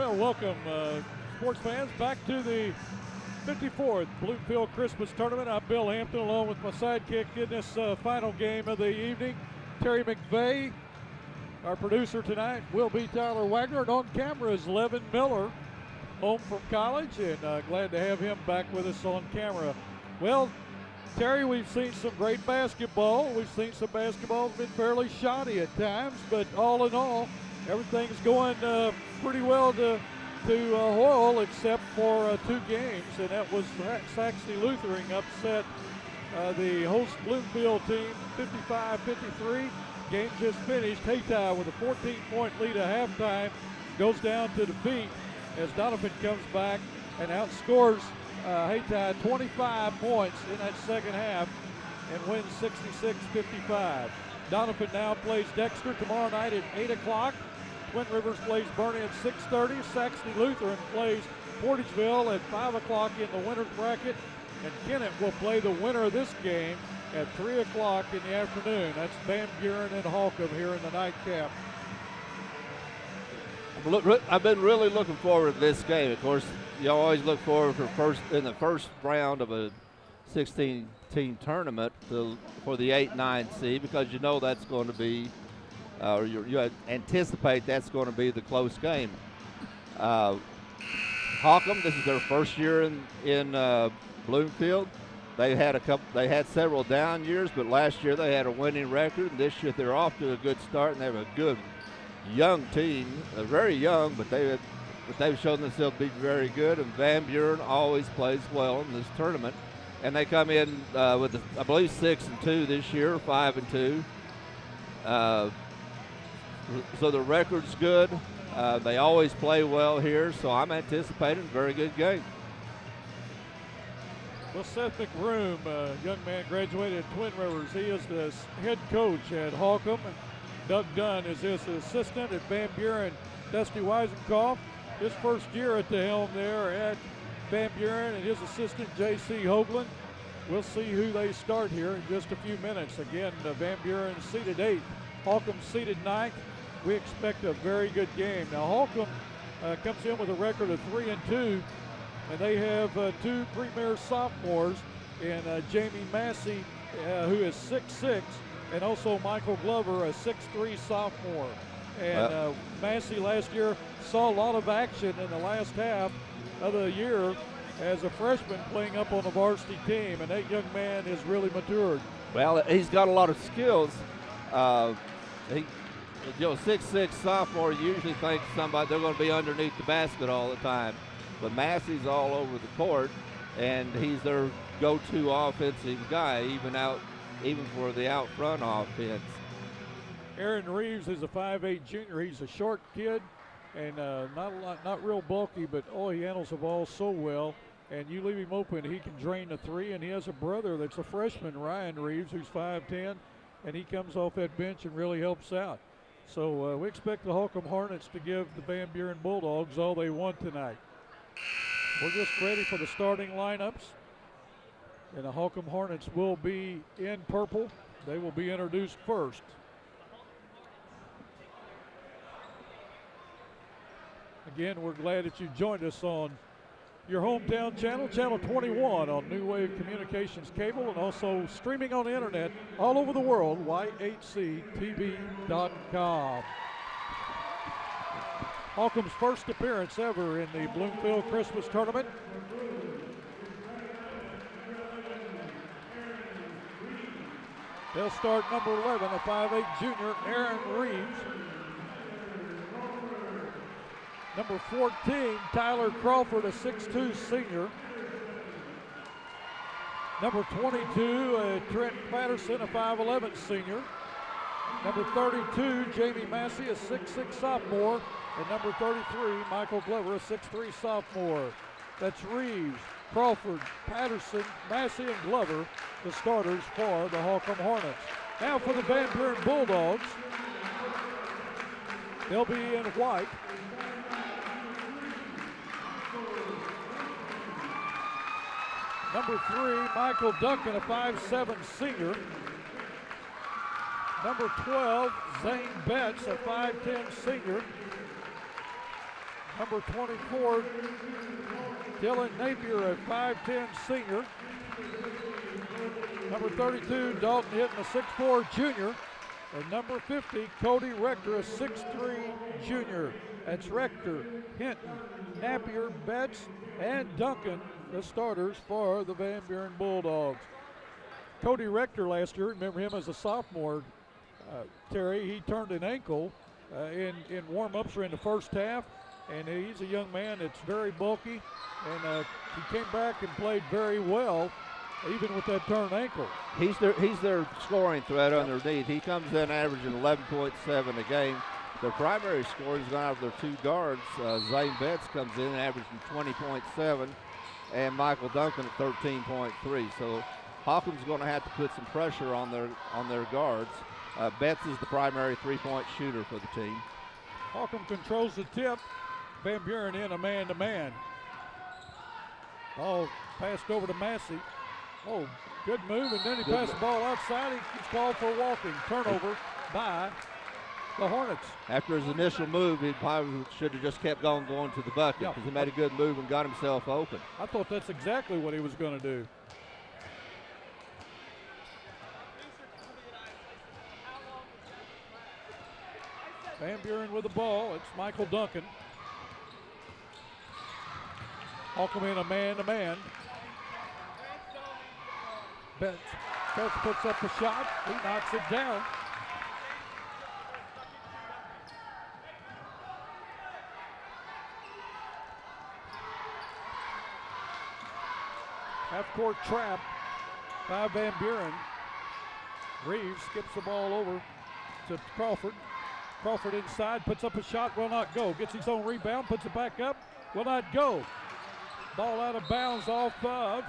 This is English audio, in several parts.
Yeah, welcome, sports fans, back to the 54th Bloomfield Christmas Tournament. I'm Bill Hampton along with my sidekick in this final game of the evening, Terry McVeigh. Our producer tonight will be Tyler Wagner, and on camera is Levin Miller, home from college, and glad to have him back with us on camera. Well, Terry, we've seen some great basketball. We've seen some basketball that's been fairly shoddy at times, but all in all, everything's going pretty well to Hoyle, except for 2 games, and that was Saxony Lutheran upset the host Bloomfield team 55-53. Game just finished. Hayti with a 14-point lead at halftime goes down to defeat as Donovan comes back and outscores Hayti 25 points in that second half and wins 66-55. Donovan now plays Dexter tomorrow night at 8 o'clock. Twin Rivers plays Buren at 6:30. Saxony Lutheran plays Portageville at 5 o'clock in the winner's bracket. And Kennett will play the winner of this game at 3 o'clock in the afternoon. That's Van Buren and Holcomb here in the nightcap. I've been really looking forward to this game. Of course, you always look forward in the first round of a 16-team tournament for the 8-9 seed, because you know that's going to be you anticipate that's going to be the close game. Holcomb, this is their first year in Bloomfield. They had several down years, but last year they had a winning record. And this year they're off to a good start, and they have a good young team. They're very young, but they've shown themselves to be very good. And Van Buren always plays well in this tournament. And they come in with, I believe, 6-2 this year, 5-2. So the record's good. They always play well here, so I'm anticipating a very good game. Well, Seth McBroom, a young man, graduated at Twin Rivers. He is the head coach at Holcomb. Doug Dunn is his assistant at Van Buren. Dusty Weisenkopf, his first year at the helm there at Van Buren, and his assistant, J.C. Hoagland. We'll see who they start here in just a few minutes. Again, Van Buren seeded 8th, Holcomb seeded 9th. We expect a very good game. Now, Holcomb comes in with a record of 3-2, and they have 2 premier sophomores in Jamie Massey, who is 6'6", and also Michael Glover, a 6'3" sophomore. And Massey last year saw a lot of action in the last half of the year as a freshman playing up on the varsity team, and that young man has really matured. Well, he's got a lot of skills. 6'6" sophomore usually thinks they're going to be underneath the basket all the time. But Massey's all over the court, and he's their go-to offensive guy, even for the out front offense. Aaron Reeves is a 5'8" junior. He's a short kid and not real bulky, but he handles the ball so well. And you leave him open, he can drain the 3. And he has a brother that's a freshman, Ryan Reeves, who's 5'10", and he comes off that bench and really helps out. So we expect the Holcomb Hornets to give the Van Buren Bulldogs all they want tonight. We're just ready for the starting lineups. And the Holcomb Hornets will be in purple. They will be introduced first. Again, we're glad that you joined us on your hometown channel, Channel 21 on New Wave Communications Cable, and also streaming on the internet all over the world, yhctv.com. Holcomb's first appearance ever in the Bloomfield Christmas Tournament. They'll start number 11, a 5'8" junior, Aaron Reeves. Number 14, Tyler Crawford, a 6'2" senior. Number 22, Trent Patterson, a 5'11" senior. Number 32, Jamie Massey, a 6'6" sophomore. And number 33, Michael Glover, a 6'3" sophomore. That's Reeves, Crawford, Patterson, Massey, and Glover, the starters for the Holcomb Hornets. Now for the Van Buren Bulldogs. They'll be in white. Number 3, Michael Duncan, a 5'7" senior. Number 12, Zane Betts, a 5'10" senior. Number 24, Dylan Napier, a 5'10 senior. Number 32, Dalton Hinton, a 6'4 junior. And number 50, Cody Rector, a 6'3 junior. That's Rector, Hinton, Napier, Betts, and Duncan, the starters for the Van Buren Bulldogs. Cody Rector last year, remember him as a sophomore, Terry, he turned an ankle in warm-ups or in the first half, and he's a young man that's very bulky, and he came back and played very well, even with that turned ankle. He's their scoring threat underneath. He comes in averaging 11.7 a game. Their primary scorer has gone out of their two guards. Zane Betts comes in averaging 20.7, and Michael Duncan at 13.3. So Holcomb's going to have to put some pressure on their guards. Betts is the primary three-point shooter for the team. Holcomb controls the tip. Van Buren in a man-to-man. Ball passed over to Massey. Oh, good move, and then he passed the ball outside. He's called for walking. Turnover by the Hornets. After his initial move, he probably should have just kept going to the bucket because he made a good move and got himself open. I thought that's exactly what he was going to do. Van Buren with the ball. It's Michael Duncan. Holcomb in a man-to-man. Betts puts up the shot. He knocks it down. Half-court trap by Van Buren. Reeves skips the ball over to Crawford. Crawford inside, puts up a shot, will not go. Gets his own rebound, puts it back up, will not go. Ball out of bounds off of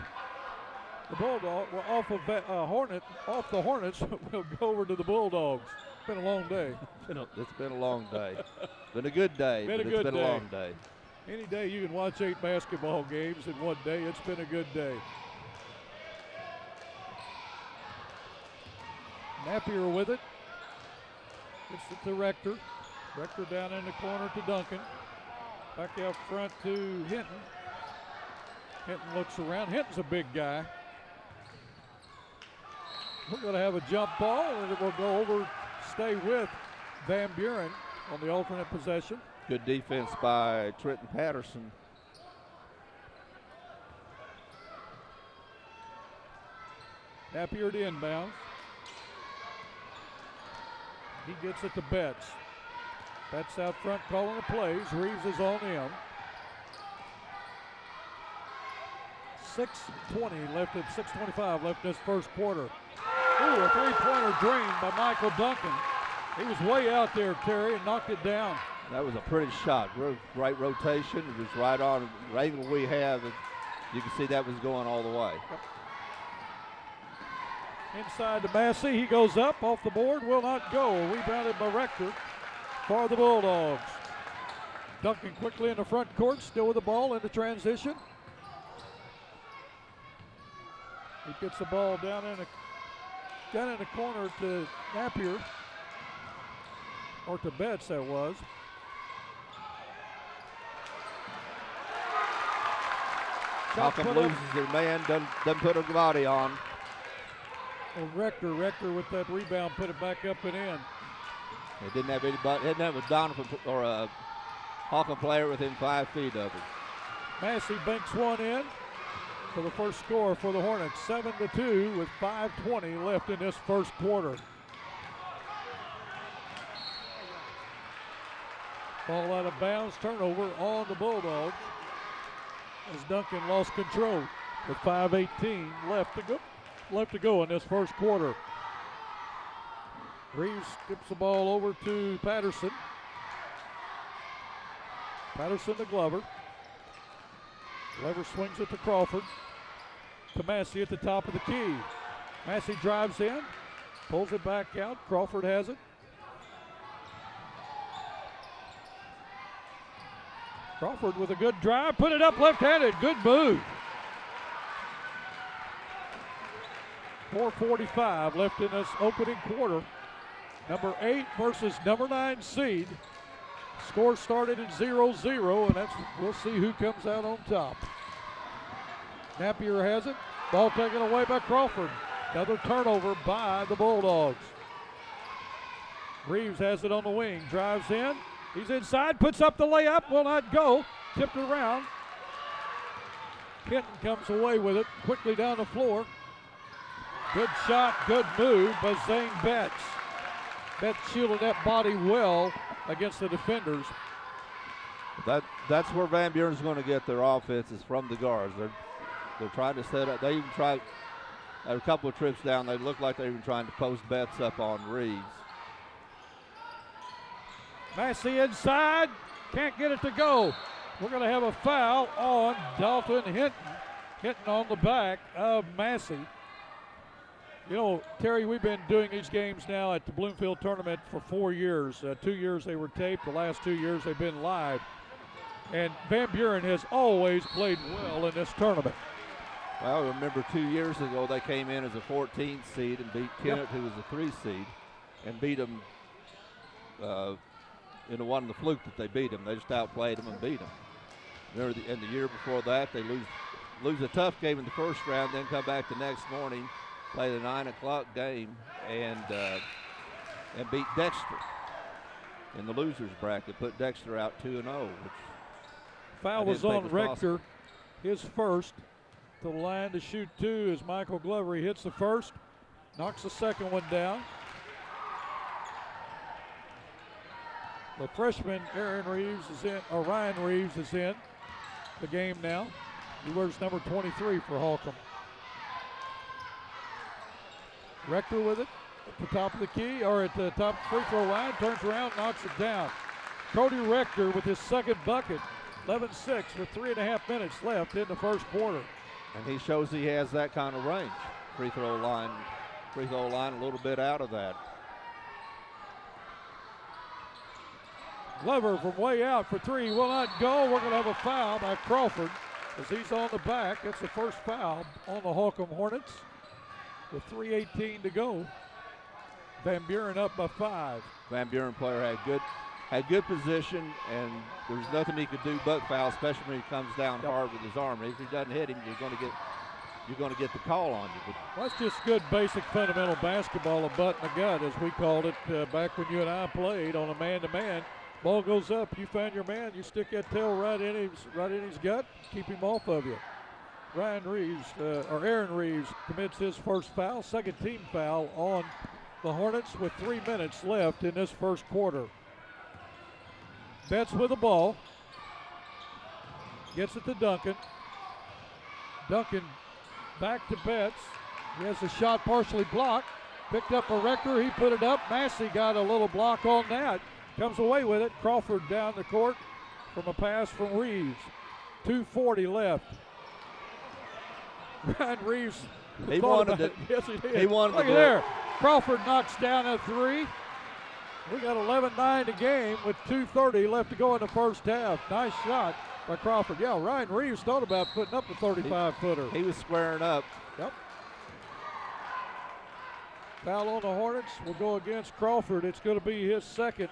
the Bulldog, off of off the Hornets. Will go over to the Bulldogs. It's been a long day. It's been a long day. Been a good day, but it's been a long day. Any day you can watch 8 basketball games in one day, it's been a good day. Napier with it. Gets it to Rector. Rector down in the corner to Duncan. Back out front to Hinton. Hinton looks around. Hinton's a big guy. We're going to have a jump ball, and it will go over, stay with Van Buren on the alternate possession. Good defense by Trenton Patterson. Napier to inbound. He gets it to Betts. Betts out front calling the plays. Reeves is on him. 6:20 left at 6:25 left in this first quarter. Ooh, a three-pointer drained by Michael Duncan. He was way out there, Terry, and knocked it down. That was a pretty shot. Right rotation. It was right on. Right when we have it, you can see that was going all the way. Yep. Inside to Massey. He goes up off the board. Will not go. Rebounded by Rector for the Bulldogs. Duncan quickly in the front court. Still with the ball in the transition. He gets the ball down in the corner to Napier. Or to Betts, that was. Holcomb loses their man. Doesn't put a body on. Rector with that rebound, put it back up and in. They didn't have anybody. Didn't have a Donovan or a Holcomb player within 5 feet of him. Massey banks one in for the first score for the Hornets. 7-2 with 5:20 left in this first quarter. Ball out of bounds, turnover on the Bulldogs as Duncan lost control with 5:18 left to go in this first quarter. Reeves skips the ball over to Patterson. Patterson to Glover. Glover swings it to Crawford. To Massey at the top of the key. Massey drives in, pulls it back out. Crawford has it. Crawford with a good drive, put it up left-handed, good move. 4:45 left in this opening quarter. Number 8 versus number 9 seed. Score started at 0-0, and we'll see who comes out on top. Napier has it. Ball taken away by Crawford. Another turnover by the Bulldogs. Reeves has it on the wing, drives in. He's inside, puts up the layup, will not go. Tipped around. Hinton comes away with it, quickly down the floor. Good shot, good move by Zane Betts. Betts shielded that body well against the defenders. That's where Van Buren's going to get their offenses from the guards. They're trying to set up. They even tried a couple of trips down. They looked like they were even trying to post Betts up on Reeves. Massey inside, can't get it to go. We're going to have a foul on Dalton Hinton. Hinton on the back of Massey. You know, Terry, we've been doing these games now at the Bloomfield tournament for 4 years. 2 years they were taped. The last 2 years they've been live. And Van Buren has always played well in this tournament. Well, remember 2 years ago they came in as a 14th seed and beat Kennett, who was a 3 seed, and beat them. It wasn't the fluke that they beat them. They just outplayed them and beat them. Remember, in the year before that, they lose a tough game in the first round, then come back the next morning, play the 9 o'clock game, and beat Dexter in the losers bracket. Put Dexter out 2-0. Foul was on Rector, his first. To the line to shoot 2 as Michael Glover. He hits the first, knocks the second one down. The freshman Ryan Reeves is in the game now. He wears number 23 for Holcomb. Rector with it at the top of the key, or at the top free throw line, turns around, knocks it down. Cody Rector with his second bucket, 11-6 with 3.5 minutes left in the first quarter. And he shows he has that kind of range. Free throw line a little bit out of that. Glover from way out for 3 will not go. We're going to have a foul by Crawford as he's on the back. That's the first foul on the Holcomb Hornets with 3:18 to go. Van Buren up by 5. Van Buren player had good position, and there's nothing he could do but foul, especially when he comes down hard with his arm. If he doesn't hit him, you're going to get the call on you. Well, that's just good basic fundamental basketball, a butt in the gut, as we called it back when you and I played on a man-to-man. Ball goes up, you find your man, you stick that tail right in his gut, keep him off of you. Aaron Reeves commits his first foul, second team foul on the Hornets with 3 minutes left in this first quarter. Betts with the ball. Gets it to Duncan. Duncan back to Betts. He has the shot partially blocked. Picked up a Rector. He put it up. Massey got a little block on that. Comes away with it. Crawford down the court from a pass from Reeves. 2:40 left. Ryan Reeves. He wanted it. Yes, he did. He wanted Look it. at there. Crawford knocks down a 3. We got 11-9 to game with 2:30 left to go in the first half. Nice shot by Crawford. Yeah, Ryan Reeves thought about putting up a 35-footer. He was squaring up. Yep. Foul on the Hornets will go against Crawford. It's going to be his second.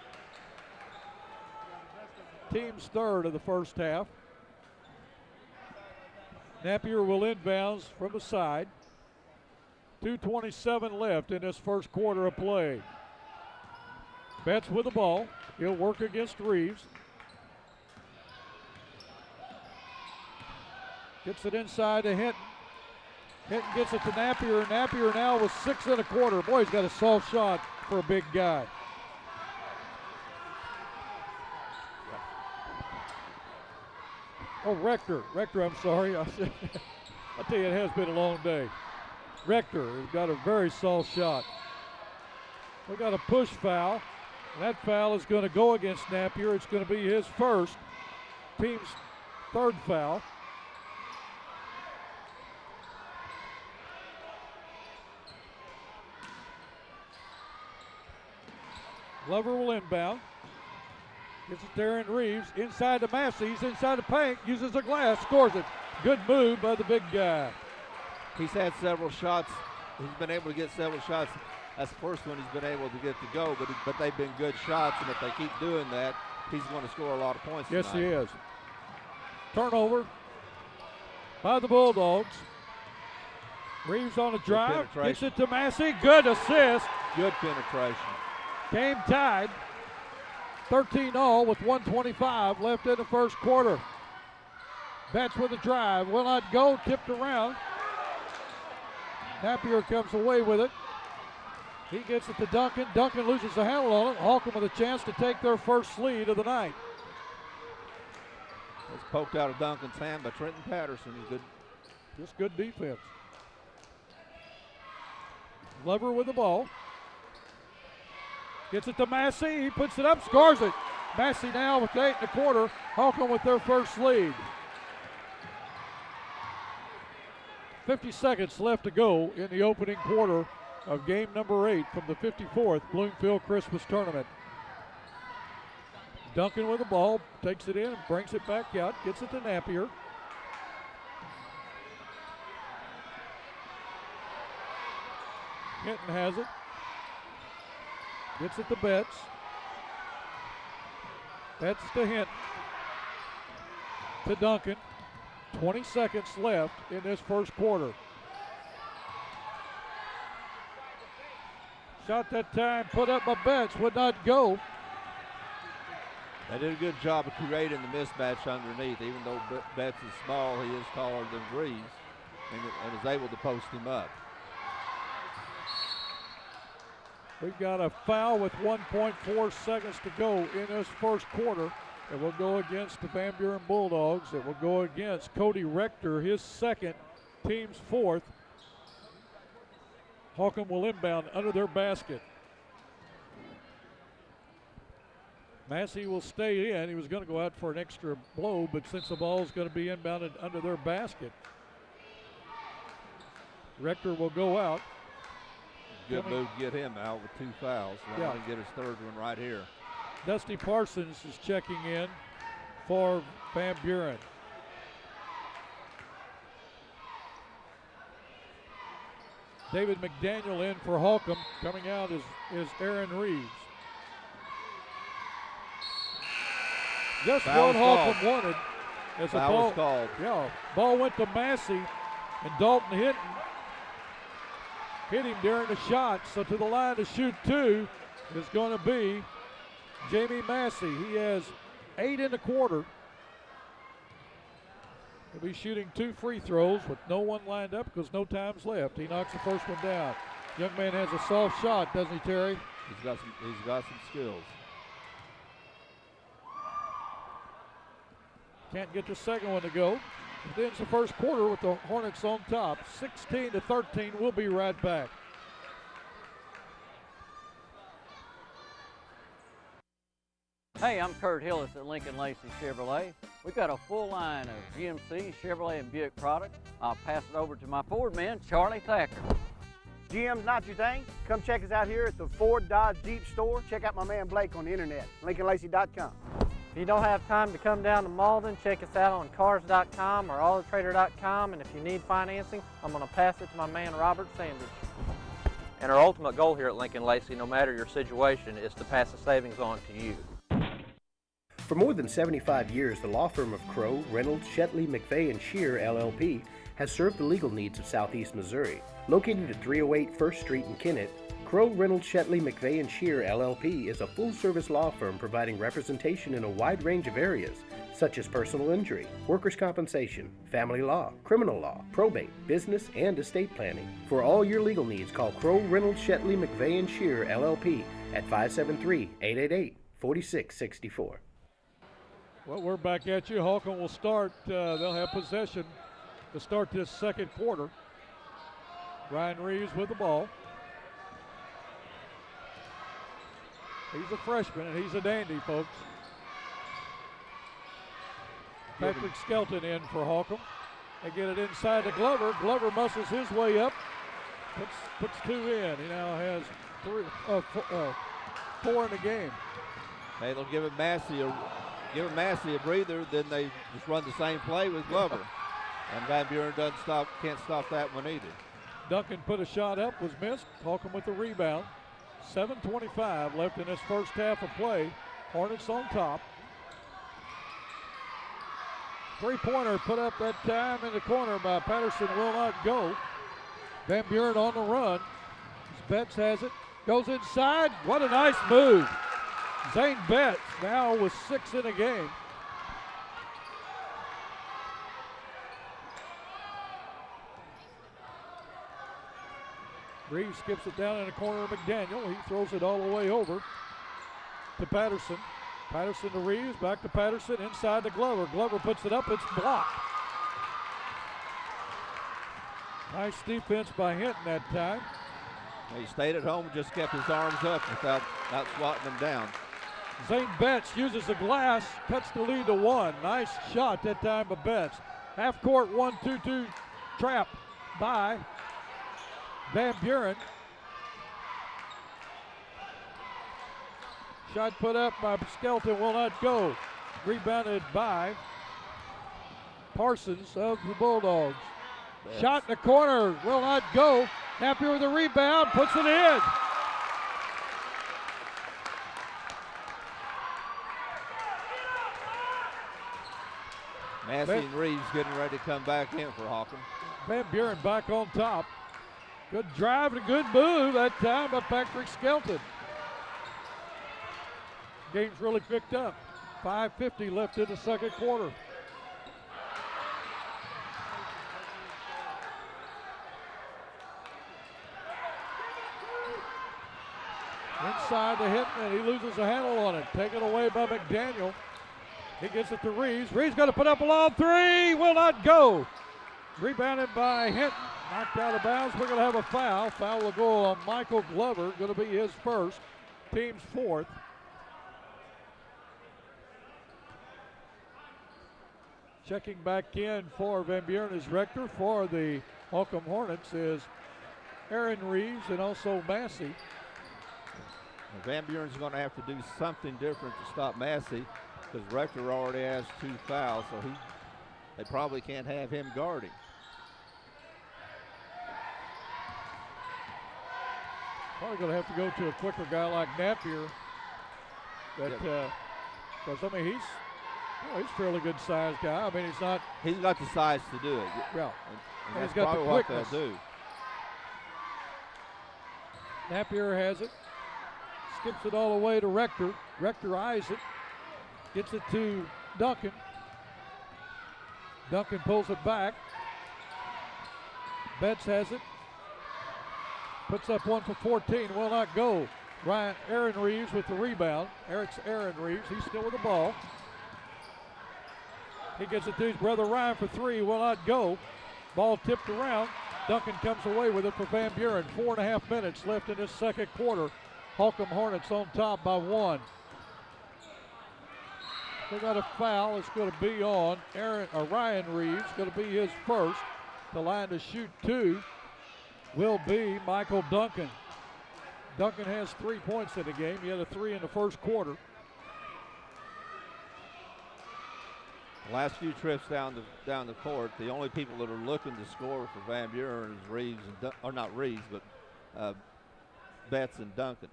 Team's third of the first half. Napier will inbounds from the side. 2:27 left in this first quarter of play. Betts with the ball. He'll work against Reeves. Gets it inside to Hinton. Hinton gets it to Napier. Napier now with 6 1/4. Boy, he's got a soft shot for a big guy. Oh, Rector, I'm sorry. I tell you, it has been a long day. Rector has got a very soft shot. We got a push foul. That foul is going to go against Napier. It's going to be his first, team's third foul. Glover will inbound. Gets it there in Reeves. Inside to Massey. He's inside the paint. Uses a glass. Scores it. Good move by the big guy. He's had several shots. He's been able to get several shots. That's the first one he's been able to get to go, but they've been good shots, and if they keep doing that, he's going to score a lot of points Yes, tonight. he is. Turnover by the Bulldogs. Reeves on a drive, gets it to Massey. Good assist. Good penetration. Game tied. 13-all with 1:25 left in the first quarter. Betts with a drive. Will not go. Tipped around. Napier comes away with it. He gets it to Duncan. Duncan loses the handle on it. Holcomb with a chance to take their first lead of the night. It's poked out of Duncan's hand by Trenton Patterson. He's good. Just good defense. Glover with the ball. Gets it to Massey. He puts it up, scores it. Massey now with 8 1/4. Holcomb with their first lead. 50 seconds left to go in the opening quarter of game number 8 from the 54th Bloomfield Christmas Tournament. Duncan with the ball, takes it in and brings it back out, gets it to Napier. Hinton has it. Gets it to Betts. Betts to Hinton. To Duncan. 20 seconds left in this first quarter. Shot that time, put up by Betts, would not go. They did a good job of creating the mismatch underneath. Even though Betts is small, he is taller than Reeves and is able to post him up. We've got a foul with 1.4 seconds to go in this first quarter. It will go against the Van Buren Bulldogs. It will go against Cody Rector, his second, team's fourth. Holcomb will inbound under their basket. Massey will stay in. He was going to go out for an extra blow, but since the ball is going to be inbounded under their basket, Rector will go out. Good move to get him out with 2 fouls. Let him get his third one right here. Dusty Parsons is checking in for Van Buren. David McDaniel in for Holcomb. Coming out is Aaron Reeves. Just Foul what Holcomb wanted. As a Foul ball was called. Yeah, ball went to Massey, and Dalton Hinton hit him during the shot. So to the line to shoot 2 is going to be Jamie Massey. He has 8 in the quarter. He'll be shooting 2 free throws with no one lined up because no time's left. He knocks the first one down. Young man has a soft shot, doesn't he, Terry? He's got some skills. Can't get the second one to go. It ends the first quarter with the Hornets on top. 16-13. We'll be right back. Hey, I'm Kurt Hillis at Lincoln Lacey Chevrolet. We've got a full line of GMC, Chevrolet, and Buick products. I'll pass it over to my Ford man, Charlie Thacker. GM's not your thing? Come check us out here at the Ford Dodge Jeep store. Check out my man Blake on the internet, LincolnLacey.com. If you don't have time to come down to Malden, check us out on Cars.com or AutoTrader.com, and if you need financing, I'm going to pass it to my man Robert Sanders. And our ultimate goal here at Lincoln Lacey, no matter your situation, is to pass the savings on to you. For more than 75 years, the law firm of Crow, Reynolds, Shetley, McVeigh, and Shear, LLP, has served the legal needs of Southeast Missouri. Located at 308 1st Street in Kennett, Crow, Reynolds, Shetley, McVeigh, and Shear, LLP is a full-service law firm providing representation in a wide range of areas, such as personal injury, workers' compensation, family law, criminal law, probate, business, and estate planning. For all your legal needs, call Crow, Reynolds, Shetley, McVeigh, and Shear, LLP at 573-888-4664. Well, we're back at you. Holcomb will start. They'll have possession to start this second quarter. Ryan Reeves with the ball. He's a freshman, and he's a dandy, folks. Patrick Skelton in for Holcomb. They get it inside to Glover. Glover muscles his way up. Puts 2 in. He now has 4 in the game. Hey, they'll give Massey a breather, then they just run the same play with Glover. And Van Buren can't stop that one either. Duncan put a shot up, was missed. Holcomb with the rebound. 7:25 left in this first half of play. Hornets on top, Three-pointer put up that time in the corner by Patterson will not go. Van Buren on the run. Betts has it. Goes inside. What a nice move. Zane Betts now with 6 in a game. Reeves skips it down in the corner of McDaniel. He throws it all the way over to Patterson. Patterson to Reeves, back to Patterson, inside to Glover. Glover puts it up, it's blocked. Nice defense by Hinton that time. He stayed at home and just kept his arms up without swatting them down. Zane Betts uses the glass, cuts the lead to 1. Nice shot that time by Betts. Half court 1-2-2 trap by Van Buren. Shot put up by Skelton will not go. Rebounded by Parsons of the Bulldogs. Betts. Shot in the corner will not go. Napier with the rebound, puts it in. Massey and Reeves getting ready to come back in for Holcomb. Van Buren back on top. Good drive and a good move that time by Patrick Skelton. Game's really picked up. 5:50 left in the second quarter. Inside to Hinton, and he loses a handle on it. Taken away by McDaniel. He gets it to Reeves. Reeves going to put up a long three. Will not go. Rebounded by Hinton. Knocked out of bounds. We're going to have a foul. Foul will go on Michael Glover. Going to be his first. Team's fourth. Checking back in for Van Buren as Rector for the Holcomb Hornets is Aaron Reeves and also Massey. Van Buren's going to have to do something different to stop Massey because Rector already has 2 fouls, so they probably can't have him guarding. Probably going to have to go to a quicker guy like Napier. Because, I mean, he's a fairly good sized guy. I mean, He's got the size to do it. Yeah. And He's that's got the probably what quickness. they'll do. Napier has it. Skips it all the way to Rector. Rector eyes it. Gets it to Duncan. Duncan pulls it back. Betts has it. Puts up one for 14. Will not go. Aaron Reeves with the rebound. Aaron Reeves. He's still with the ball. He gets it to his brother Ryan for 3. Will not go. Ball tipped around. Duncan comes away with it for Van Buren. 4.5 minutes left in this second quarter. Holcomb Hornets on top by 1. They got a foul. It's going to be on Ryan Reeves. Going to be his first. The line to shoot 2 will be Michael Duncan. Duncan has 3 points in the game. He had a 3 in the first quarter. The last few trips down the court, the only people that are looking to score for Van Buren is Reeves or not Reeves, but Betts and Duncan.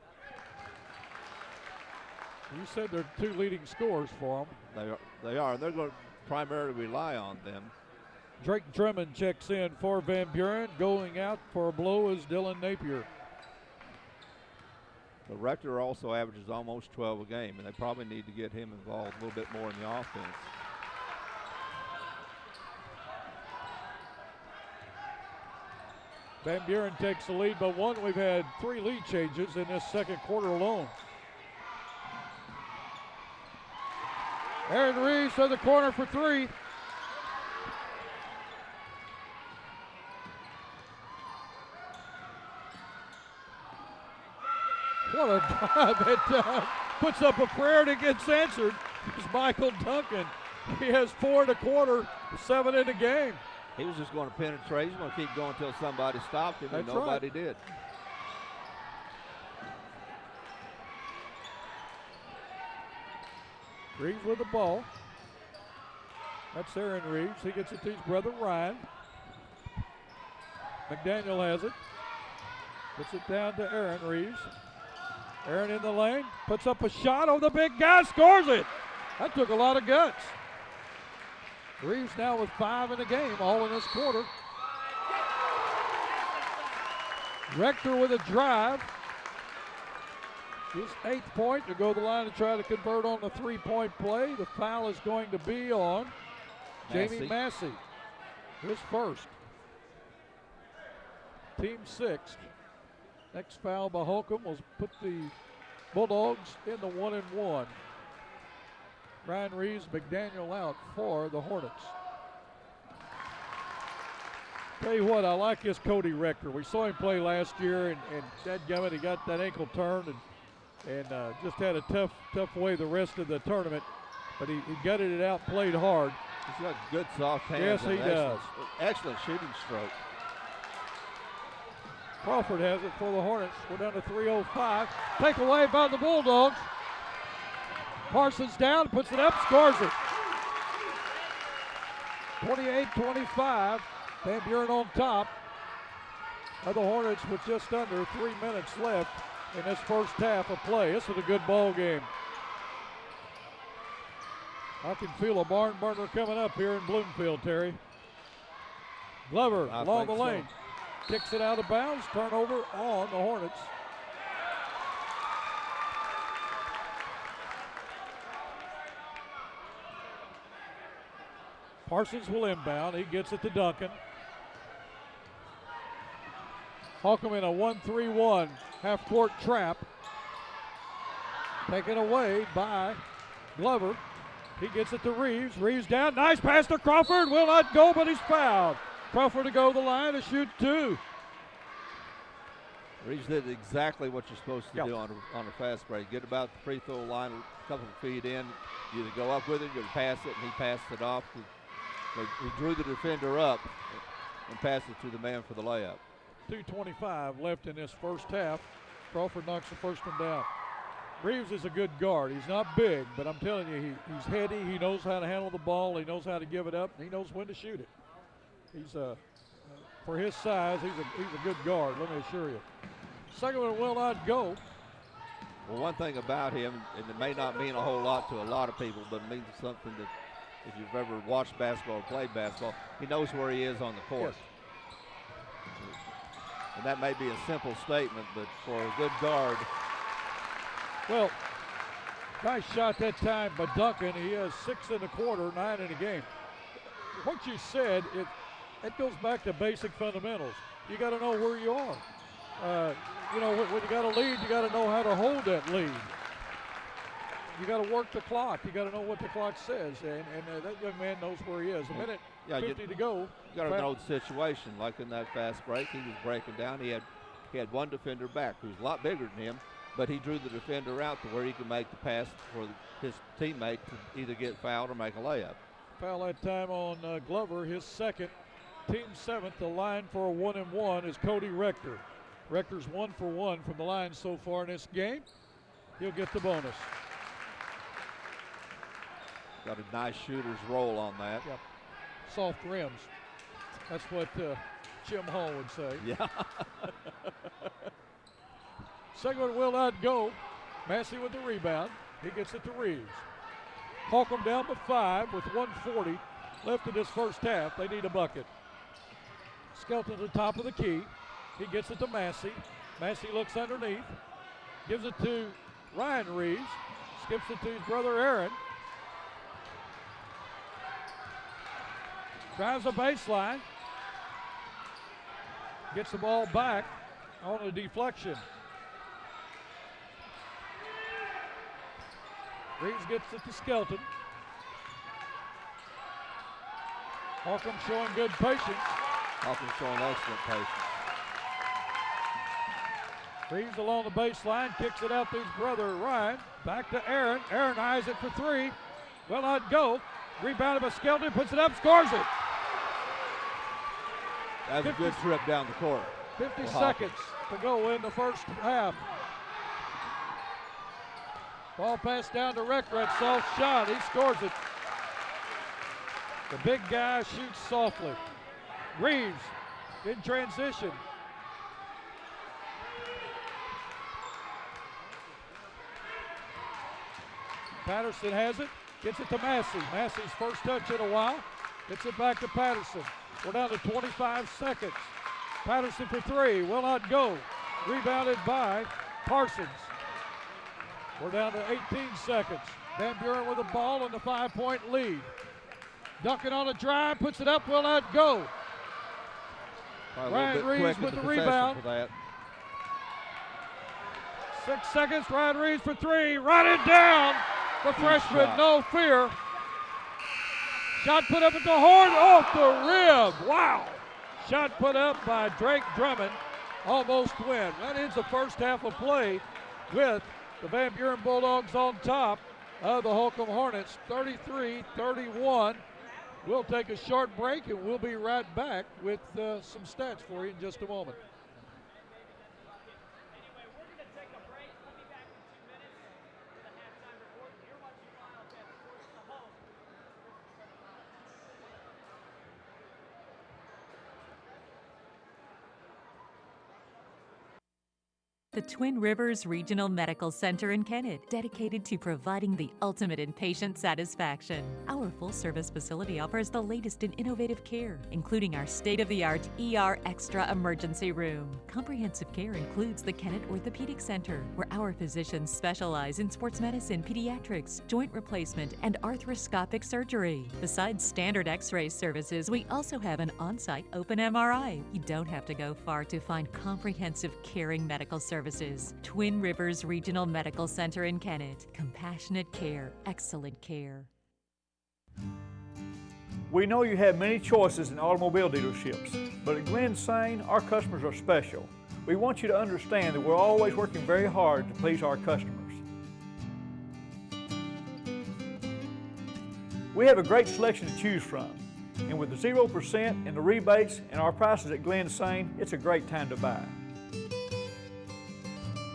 You said they're 2 leading scorers for them. They are. They're going to primarily rely on them. Drake Drummond checks in for Van Buren. Going out for a blow is Dylan Napier. The Rector also averages almost 12 a game, and they probably need to get him involved a little bit more in the offense. Van Buren takes the lead by 1. We've had 3 lead changes in this second quarter alone. Aaron Reeves to the corner for 3. What a drive that puts up a prayer and it gets answered. It's Michael Duncan. He has 4 in the quarter, 7 in the game. He was just going to penetrate. He's going to keep going until somebody stopped him, and That's nobody right. did. Reeves with the ball. That's Aaron Reeves. He gets it to his brother Ryan. McDaniel has it. Puts it down to Aaron Reeves. Aaron in the lane. Puts up a shot over the big guy. Scores it. That took a lot of guts. Reeves now with 5 in the game, all in this quarter. Rector with a drive. His 8th point to go to the line to try to convert on the 3-point play. The foul is going to be on Jamie Massey. His first. Team 6th. Next foul by Holcomb will put the Bulldogs in the 1-1. Ryan Reeves, McDaniel out for the Hornets. Tell you what, I like this Cody Rector. We saw him play last year, and dadgummit, he got that ankle turned and just had a tough way the rest of the tournament. But he gutted it out, played hard. He's got good soft hands. Yes, he does. Excellent shooting stroke. Crawford has it for the Hornets. We're down to 3:05. Take away by the Bulldogs. Parsons down, puts it up, scores it. 28-25. Van Buren on top of the Hornets with just under 3 minutes left in this first half of play. This is a good ball game. I can feel a barn burner coming up here in Bloomfield, Terry. Glover along the lane. Kicks it out of bounds. Turnover on the Hornets. Parsons will inbound. He gets it to Duncan. Holcomb in a 1-3-1 half-court trap. Taken away by Glover. He gets it to Reeves. Reeves down. Nice pass to Crawford. Will not go, but he's fouled. Crawford to go to the line to shoot 2. Reeves did exactly what you're supposed to do on a fast break. Get about the free throw line a couple of feet in. You either go up with it, you pass it, and he passed it off. He drew the defender up and passed it to the man for the layup. 2:25 left in this first half. Crawford knocks the first one down. Reeves is a good guard. He's not big, but I'm telling you, he's heady. He knows how to handle the ball. He knows how to give it up. And he knows when to shoot it. He's for his size, he's a good guard, let me assure you. Second one will not go. Well, one thing about him, and it may not mean a whole lot to a lot of people, but it means something that if you've ever watched basketball or played basketball, he knows where he is on the court. Yes. And that may be a simple statement, but for a good guard. Well, nice shot that time by Duncan. He has 6 in the quarter, 9 in the game. What you said, it goes back to basic fundamentals. You got to know where you are. When you got a lead, you got to know how to hold that lead. You got to work the clock. You got to know what the clock says, and that young man knows where he is. A minute 50 to go. You got to know the situation. Like in that fast break, he was breaking down. He had one defender back who's a lot bigger than him, but he drew the defender out to where he could make the pass for his teammate to either get fouled or make a layup. Foul that time on Glover, his second. Team 7th, the line for a 1-and-1 is Cody Rector. Rector's 1 for 1 from the line so far in this game. He'll get the bonus. Got a nice shooter's roll on that. Yep. Soft rims. That's what Jim Hall would say. Yeah. Second one will not go. Massey with the rebound. He gets it to Reeves. Holcomb down to 5 with 1:40 left in this first half. They need a bucket. Skelton at the top of the key. He gets it to Massey. Massey looks underneath. Gives it to Ryan Reeves. Skips it to his brother Aaron. Drives the baseline. Gets the ball back on a deflection. Reeves gets it to Skelton. Holcomb showing good patience. Holcomb showing excellent patience. Reeves along the baseline, kicks it out to his brother Ryan. Back to Aaron. Aaron eyes it for 3. Will not go. Rebounded by Skelton, puts it up, scores it. That was a good trip down the court. 50 seconds to go in the first half. Ball passed down to Rector at soft shot. He scores it. The big guy shoots softly. Reeves in transition. Patterson has it. Gets it to Massey. Massey's first touch in a while. Gets it back to Patterson. We're down to 25 seconds. Patterson for three, will not go. Rebounded by Parsons. We're down to 18 seconds. Van Buren with the ball and the 5-point lead. Duncan on a drive, puts it up, will not go. Ryan Reeves with the rebound. For that. 6 seconds, Ryan Reeves for three, right it down. The freshman, no fear. Shot put up at the horn, off the rib, wow. Shot put up by Drake Drummond, almost win. That ends the first half of play with the Van Buren Bulldogs on top of the Holcomb Hornets, 33-31. We'll take a short break and we'll be right back with some stats for you in just a moment. The Twin Rivers Regional Medical Center in Kennett, dedicated to providing the ultimate in patient satisfaction. Our full-service facility offers the latest in innovative care, including our state-of-the-art ER Extra emergency room. Comprehensive care includes the Kennett Orthopedic Center, where our physicians specialize in sports medicine, pediatrics, joint replacement, and arthroscopic surgery. Besides standard X-ray services, we also have an on-site open MRI. You don't have to go far to find comprehensive caring medical services. Twin Rivers Regional Medical Center in Kennett. Compassionate care, excellent care. We know you have many choices in automobile dealerships, but at Glen Sain, our customers are special. We want you to understand that we're always working very hard to please our customers. We have a great selection to choose from, and with the 0% and the rebates and our prices at Glen Sain, it's a great time to buy.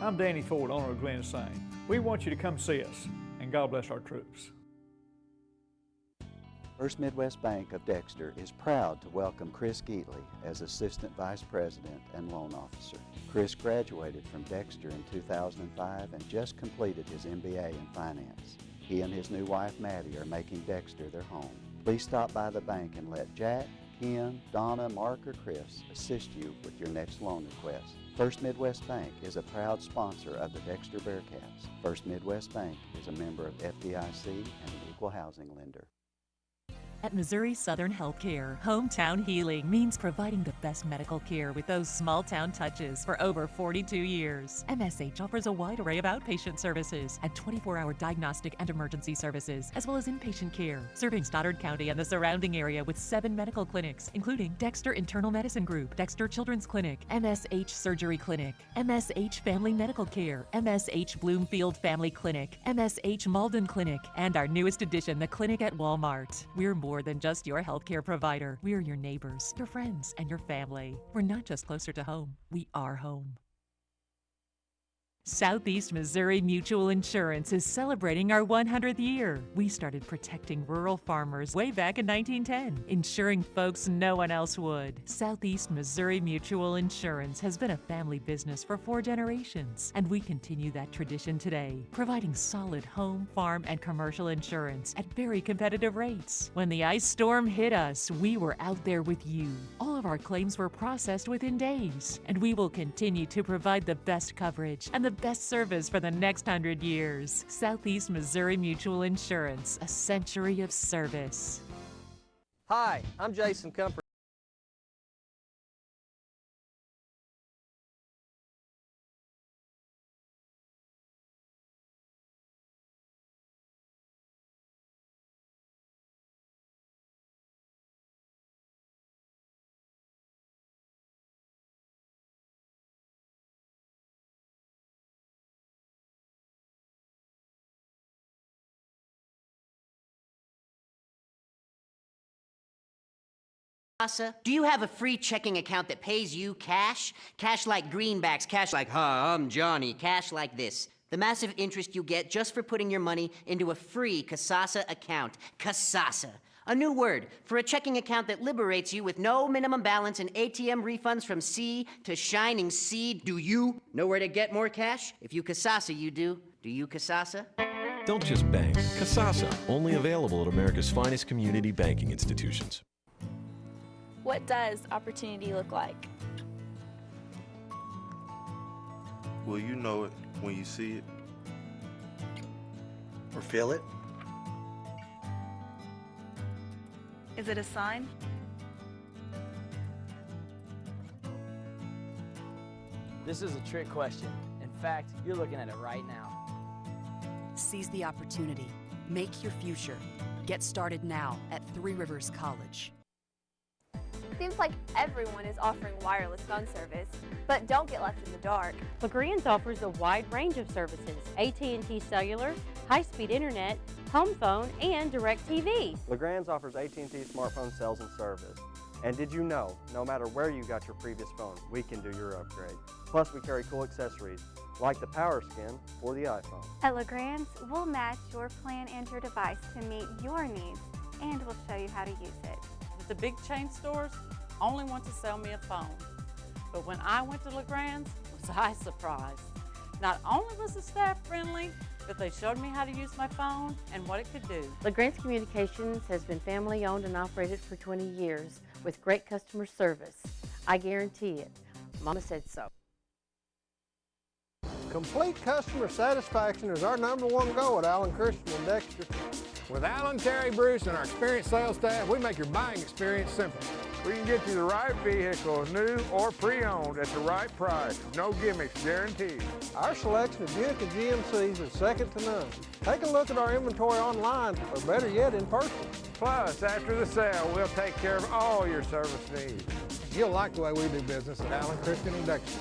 I'm Danny Ford, owner of Glen Sain. We want you to come see us, and God bless our troops. First Midwest Bank of Dexter is proud to welcome Chris Geatley as Assistant Vice President and Loan Officer. Chris graduated from Dexter in 2005 and just completed his MBA in Finance. He and his new wife Maddie are making Dexter their home. Please stop by the bank and let Jack, Ken, Donna, Mark, or Chris assist you with your next loan request. First Midwest Bank is a proud sponsor of the Dexter Bearcats. First Midwest Bank is a member of FDIC and an equal housing lender. At Missouri Southern Healthcare, hometown healing means providing the best medical care with those small-town touches for over 42 years. MSH offers a wide array of outpatient services and 24-hour diagnostic and emergency services, as well as inpatient care, serving Stoddard County and the surrounding area with 7 medical clinics, including Dexter Internal Medicine Group, Dexter Children's Clinic, MSH Surgery Clinic, MSH Family Medical Care, MSH Bloomfield Family Clinic, MSH Malden Clinic, and our newest addition, the Clinic at Walmart. We're more than just your healthcare provider. We're your neighbors, your friends, and your family. We're not just closer to home, we are home. Southeast Missouri Mutual Insurance is celebrating our 100th year. We started protecting rural farmers way back in 1910, ensuring folks no one else would. Southeast Missouri Mutual Insurance has been a family business for 4 generations, and we continue that tradition today, providing solid home, farm, and commercial insurance at very competitive rates. When the ice storm hit us, we were out there with you. All of our claims were processed within days, and we will continue to provide the best coverage and the best service for the next 100 years. Southeast Missouri Mutual Insurance, a century of service. Hi, I'm Jason Comfort. Do you have a free checking account that pays you cash? Cash like greenbacks, cash like, hi, I'm Johnny, cash like this. The massive interest you get just for putting your money into a free Kasasa account. Kasasa. A new word for a checking account that liberates you with no minimum balance and ATM refunds from sea to shining sea. Do you know where to get more cash? If you Kasasa, you do. Do you Kasasa? Don't just bank. Kasasa, only available at America's finest community banking institutions. What does opportunity look like? Well, you know it when you see it. Or feel it. Is it a sign? This is a trick question. In fact, you're looking at it right now. Seize the opportunity. Make your future. Get started now at Three Rivers College. Seems like everyone is offering wireless phone service, but don't get left in the dark. LeGrand's offers a wide range of services: AT&T Cellular, high-speed internet, home phone, and DirecTV. LeGrand's offers AT&T smartphone sales and service. And did you know, no matter where you got your previous phone, we can do your upgrade. Plus, we carry cool accessories, like the power skin for the iPhone. At LeGrand's, we'll match your plan and your device to meet your needs, and we'll show you how to use it. The big chain stores only want to sell me a phone. But when I went to LeGrand's, was I surprised. Not only was the staff friendly, but they showed me how to use my phone and what it could do. LeGrand's Communications has been family owned and operated for 20 years with great customer service. I guarantee it. Mama said so. Complete customer satisfaction is our #1 goal at Allen Christian and Dexter. With Alan, Terry, Bruce, and our experienced sales staff, we make your buying experience simple. We can get you the right vehicle, new or pre-owned, at the right price. No gimmicks, guaranteed. Our selection of Buick and GMCs is second to none. Take a look at our inventory online, or better yet, in person. Plus, after the sale, we'll take care of all your service needs. You'll like the way we do business at Allen, Christian, and Dexter.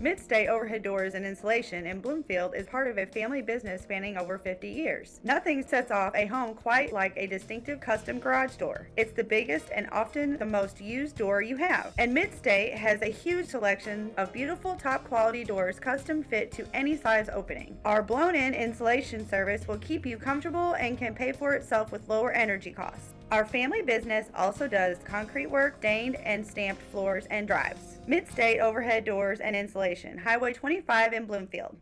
Midstate Overhead Doors and Insulation in Bloomfield is part of a family business spanning over 50 years. Nothing sets off a home quite like a distinctive custom garage door. It's the biggest and often the most used door you have. And Midstate has a huge selection of beautiful top quality doors custom fit to any size opening. Our blown-in insulation service will keep you comfortable and can pay for itself with lower energy costs. Our family business also does concrete work, stained and stamped floors and drives. Midstate Overhead Doors and Insulation, Highway 25 in Bloomfield.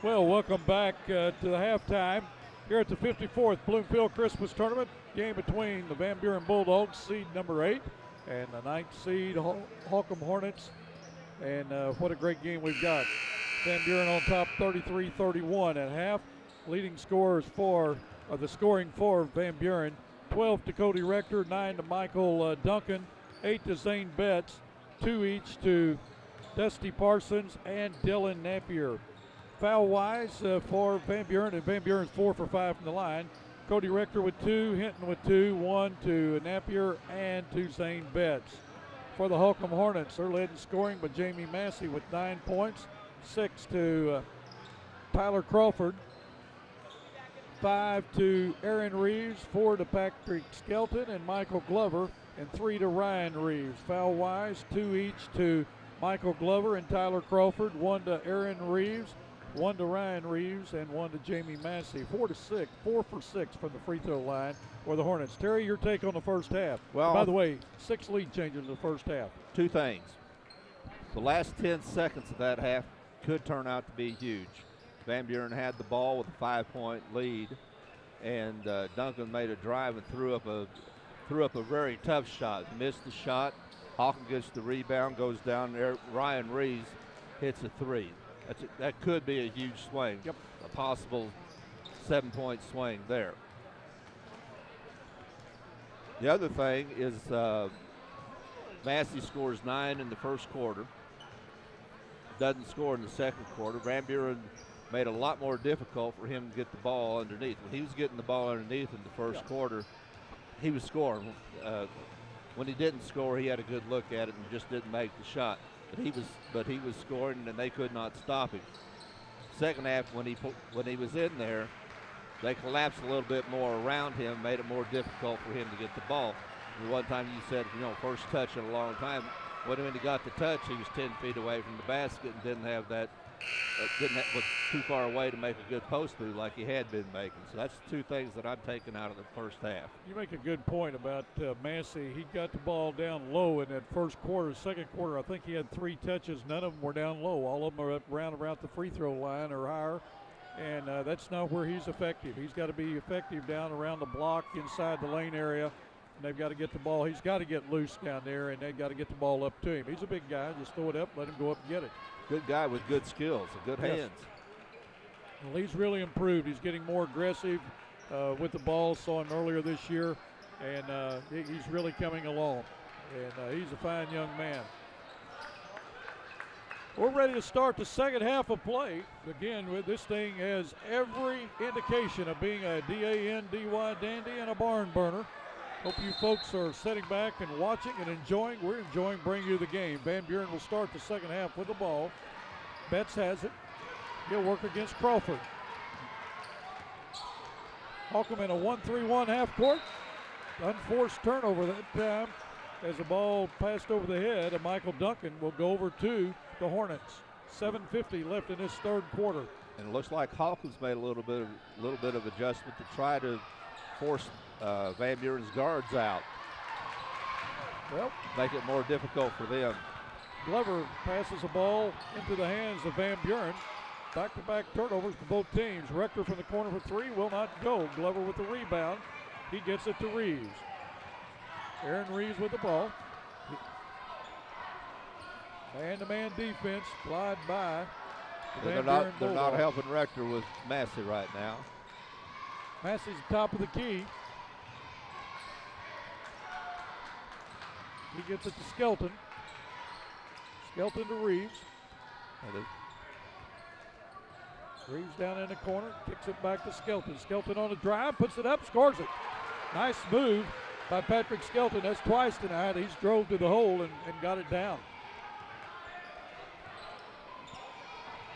Well, welcome back to the halftime here at the 54th Bloomfield Christmas Tournament. Game between the Van Buren Bulldogs, seed number 8, and the 9th seed Holcomb Hornets. And what a great game we've got. Van Buren on top 33-31 at half. Leading scorers the scoring for Van Buren, 12 to Cody Rector, 9 to Michael Duncan, 8 to Zane Betts, 2 each to Dusty Parsons and Dylan Napier. Foul-wise for Van Buren, and Van Buren's 4 for 5 from the line. Cody Rector with 2, Hinton with 2, 1 to Napier and to Zane Betts. For the Holcomb Hornets, they're led in scoring by Jamie Massey with 9 points, 6 to Tyler Crawford, 5 to Aaron Reeves, 4 to Patrick Skelton and Michael Glover, and 3 to Ryan Reeves. Foul-wise, 2 each to Michael Glover and Tyler Crawford, 1 to Aaron Reeves, 1 to Ryan Reeves, and 1 to Jamie Massey. 4 for 6 from the free throw line for the Hornets. Terry, your take on the first half. Well, by the way, 6 lead changes in the first half. 2 things. The last 10 seconds of that half could turn out to be huge. Van Buren had the ball with a 5-point lead, and Duncan made a drive and threw up a very tough shot. Missed the shot. Hawkins gets the rebound, goes down there. Ryan Reeves hits a 3. That could be a huge swing. Yep. A possible 7-point swing there. The other thing is Massey scores 9 in the first quarter. Doesn't score in the second quarter. Van Buren made it a lot more difficult for him to get the ball underneath. When he was getting the ball underneath in the first quarter, he was scoring. When he didn't score, he had a good look at it and just didn't make the shot. But he was scoring, and they could not stop him. Second half, when he was in there, they collapsed a little bit more around him, made it more difficult for him to get the ball. And one time you said, first touch in a long time. When he got the touch, he was 10 feet away from the basket and didn't have that was too far away to make a good post move like he had been making. So that's two things that I'm taking out of the first half. You make a good point about Massey. He got the ball down low in that first quarter. Second quarter, I think he had 3 touches. None of them were down low. All of them are up around the free throw line or higher. And that's not where he's effective. He's got to be effective down around the block, inside the lane area. And they've got to get the ball. He's got to get loose down there, and they've got to get the ball up to him. He's a big guy. Just throw it up, let him go up and get it. Good guy with good skills and good hands. Well, he's really improved. He's getting more aggressive with the ball. Saw him earlier this year, and he's really coming along. And he's a fine young man. We're ready to start the second half of play. Again, this thing has every indication of being a D-A-N-D-Y dandy and a barn burner. Hope you folks are sitting back and watching and enjoying. We're enjoying bringing you the game. Van Buren will start the second half with the ball. Betts has it. He'll work against Crawford. Holcomb in a 1-3-1 half court. Unforced turnover that time as the ball passed over the head of Michael Duncan. Will go over to the Hornets. 7:50 left in this third quarter. And it looks like Holcomb's made a little bit of adjustment to try to force Van Buren's guards out. Well, make it more difficult for them. Glover passes the ball into the hands of Van Buren. Back-to-back turnovers for both teams. Rector from the corner for 3 will not go. Glover with the rebound. He gets it to Reeves. Aaron Reeves with the ball. Man-to-man defense, slide by. They're not helping Rector with Massey right now. Massey's top of the key. He gets it to Skelton. Skelton to Reeves. Reeves down in the corner, kicks it back to Skelton. Skelton on the drive, puts it up, scores it. Nice move by Patrick Skelton. That's twice tonight. He's drove to the hole and got it down.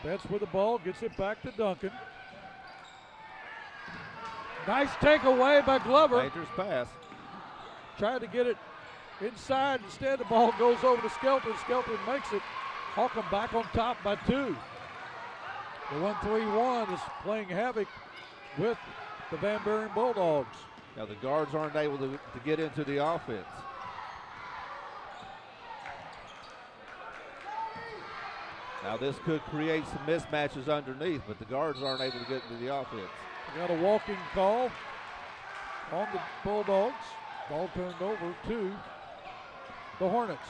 Betts with the ball, gets it back to Duncan. Nice takeaway by Glover. Dangerous pass. Tried to get it inside. Instead, the ball goes over to Skelton. Skelton makes it. Holcomb back on top by 2. The 1-3-1 is playing havoc with the Van Buren Bulldogs. Now the guards aren't able to get into the offense. Now this could create some mismatches underneath, but the guards aren't able to get into the offense. We got a walking call on the Bulldogs. Ball turned over to the Hornets.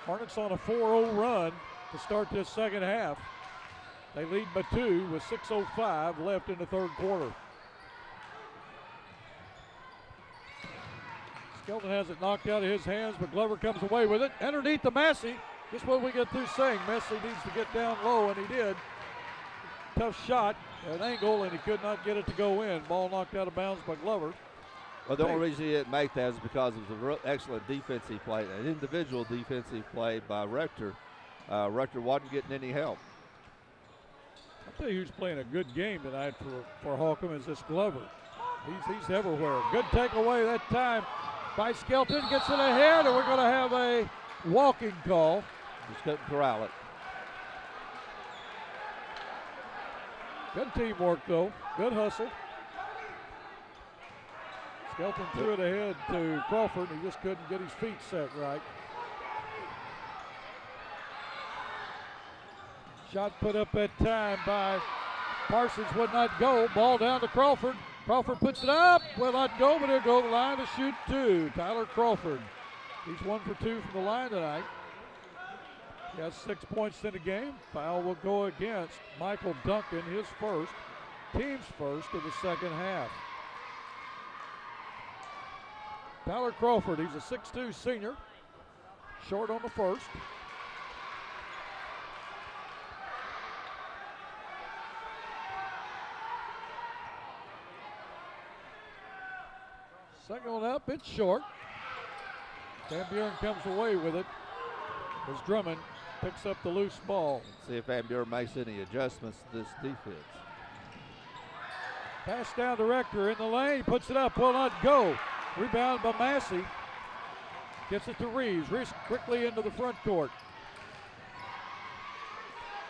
Hornets on a 4-0 run to start this second half. They lead by 2 with 6:05 left in the third quarter. Skelton has it knocked out of his hands, but Glover comes away with it. Underneath the Massey. Just what we get through saying. Massey needs to get down low, and he did. Tough shot at an angle, and he could not get it to go in. Ball knocked out of bounds by Glover. Well, the only reason he didn't make that is because it was an excellent defensive play, an individual defensive play by Rector. Rector wasn't getting any help. I'll tell you who's playing a good game tonight for Holcomb is this Glover. He's everywhere. Good takeaway that time by Skelton. Gets it ahead, and we're going to have a walking call. Just couldn't corral it. Good teamwork, though. Good hustle. Skelton threw it ahead to Crawford. He just couldn't get his feet set right. Shot put up that time by Parsons would not go. Ball down to Crawford. Crawford puts it up. Will not go, but he'll go to the line to shoot 2. Tyler Crawford. He's 1 for 2 from the line tonight. He has 6 points in the game. Foul will go against Michael Duncan, his first, team's first of the second half. Tyler Crawford, he's a 6'2 senior, short on the first. Second one up, it's short. Van Buren comes away with it as Drummond picks up the loose ball. Let's see if Van Buren makes any adjustments to this defense. Pass down to Rector in the lane, puts it up, will not go. Rebound by Massey. Gets it to Reeves. Reeves quickly into the front court.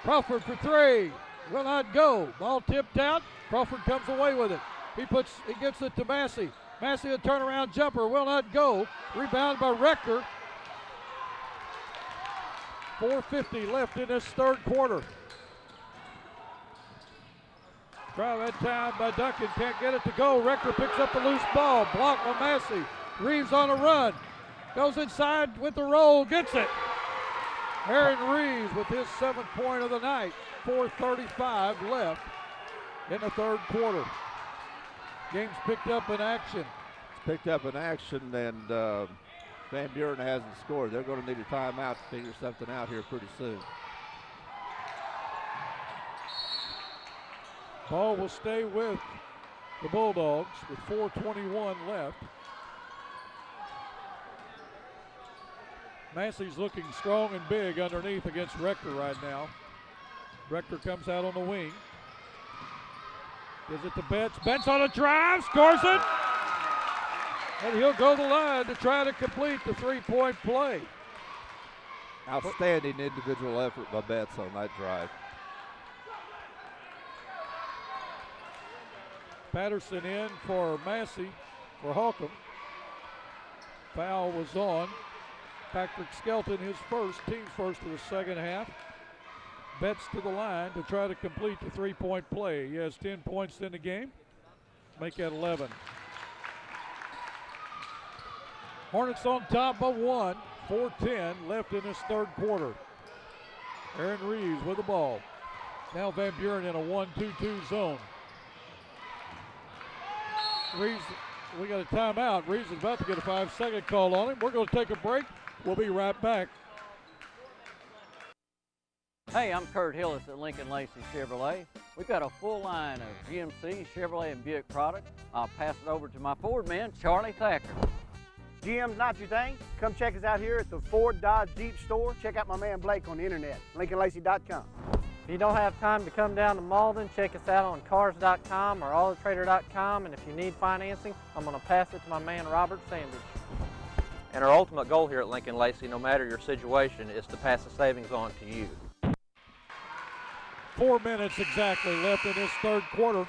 Crawford for three. Will not go. Ball tipped out. Crawford comes away with it. He gets it to Massey. Massey, a turnaround jumper. Will not go. Rebound by Rector. 4:50 left in this third quarter. Try that time by Duncan. Can't get it to go. Rector picks up the loose ball. Blocked by Massey. Reeves on a run. Goes inside with the roll. Gets it. Aaron Reeves with his 7th point of the night. 4:35 left in the third quarter. Game's picked up in action. It's picked up in action, and Van Buren hasn't scored. They're going to need a timeout to figure something out here pretty soon. Ball will stay with the Bulldogs with 4:21 left. Massey's looking strong and big underneath against Rector right now. Rector comes out on the wing. Gives it to Betts. Betts on a drive, scores it. And he'll go the line to try to complete the three-point play. Outstanding individual effort by Betts on that drive. Patterson in for Massey for Holcomb. Foul was on Patrick Skelton, his team's first of the second half. Betts to the line to try to complete the three-point play. He has 10 points in the game. Make that 11. Hornets on top by 1. 4:10 left in this third quarter. Aaron Reeves with the ball. Now Van Buren in a 1-2-2 zone. Reeves, we got a timeout. Reeves is about to get a 5-second call on him. We're going to take a break. We'll be right back. Hey, I'm Kurt Hillis at Lincoln Lacey Chevrolet. We've got a full line of GMC, Chevrolet, and Buick products. I'll pass it over to my Ford man, Charlie Thacker. GM's not your thing? Come check us out here at the Ford Dodge Jeep store. Check out my man Blake on the internet, LincolnLacey.com. If you don't have time to come down to Malden, check us out on Cars.com or AutoTrader.com, and if you need financing, I'm going to pass it to my man Robert Sanders. And our ultimate goal here at Lincoln Lacey, no matter your situation, is to pass the savings on to you. 4 minutes exactly left in this third quarter.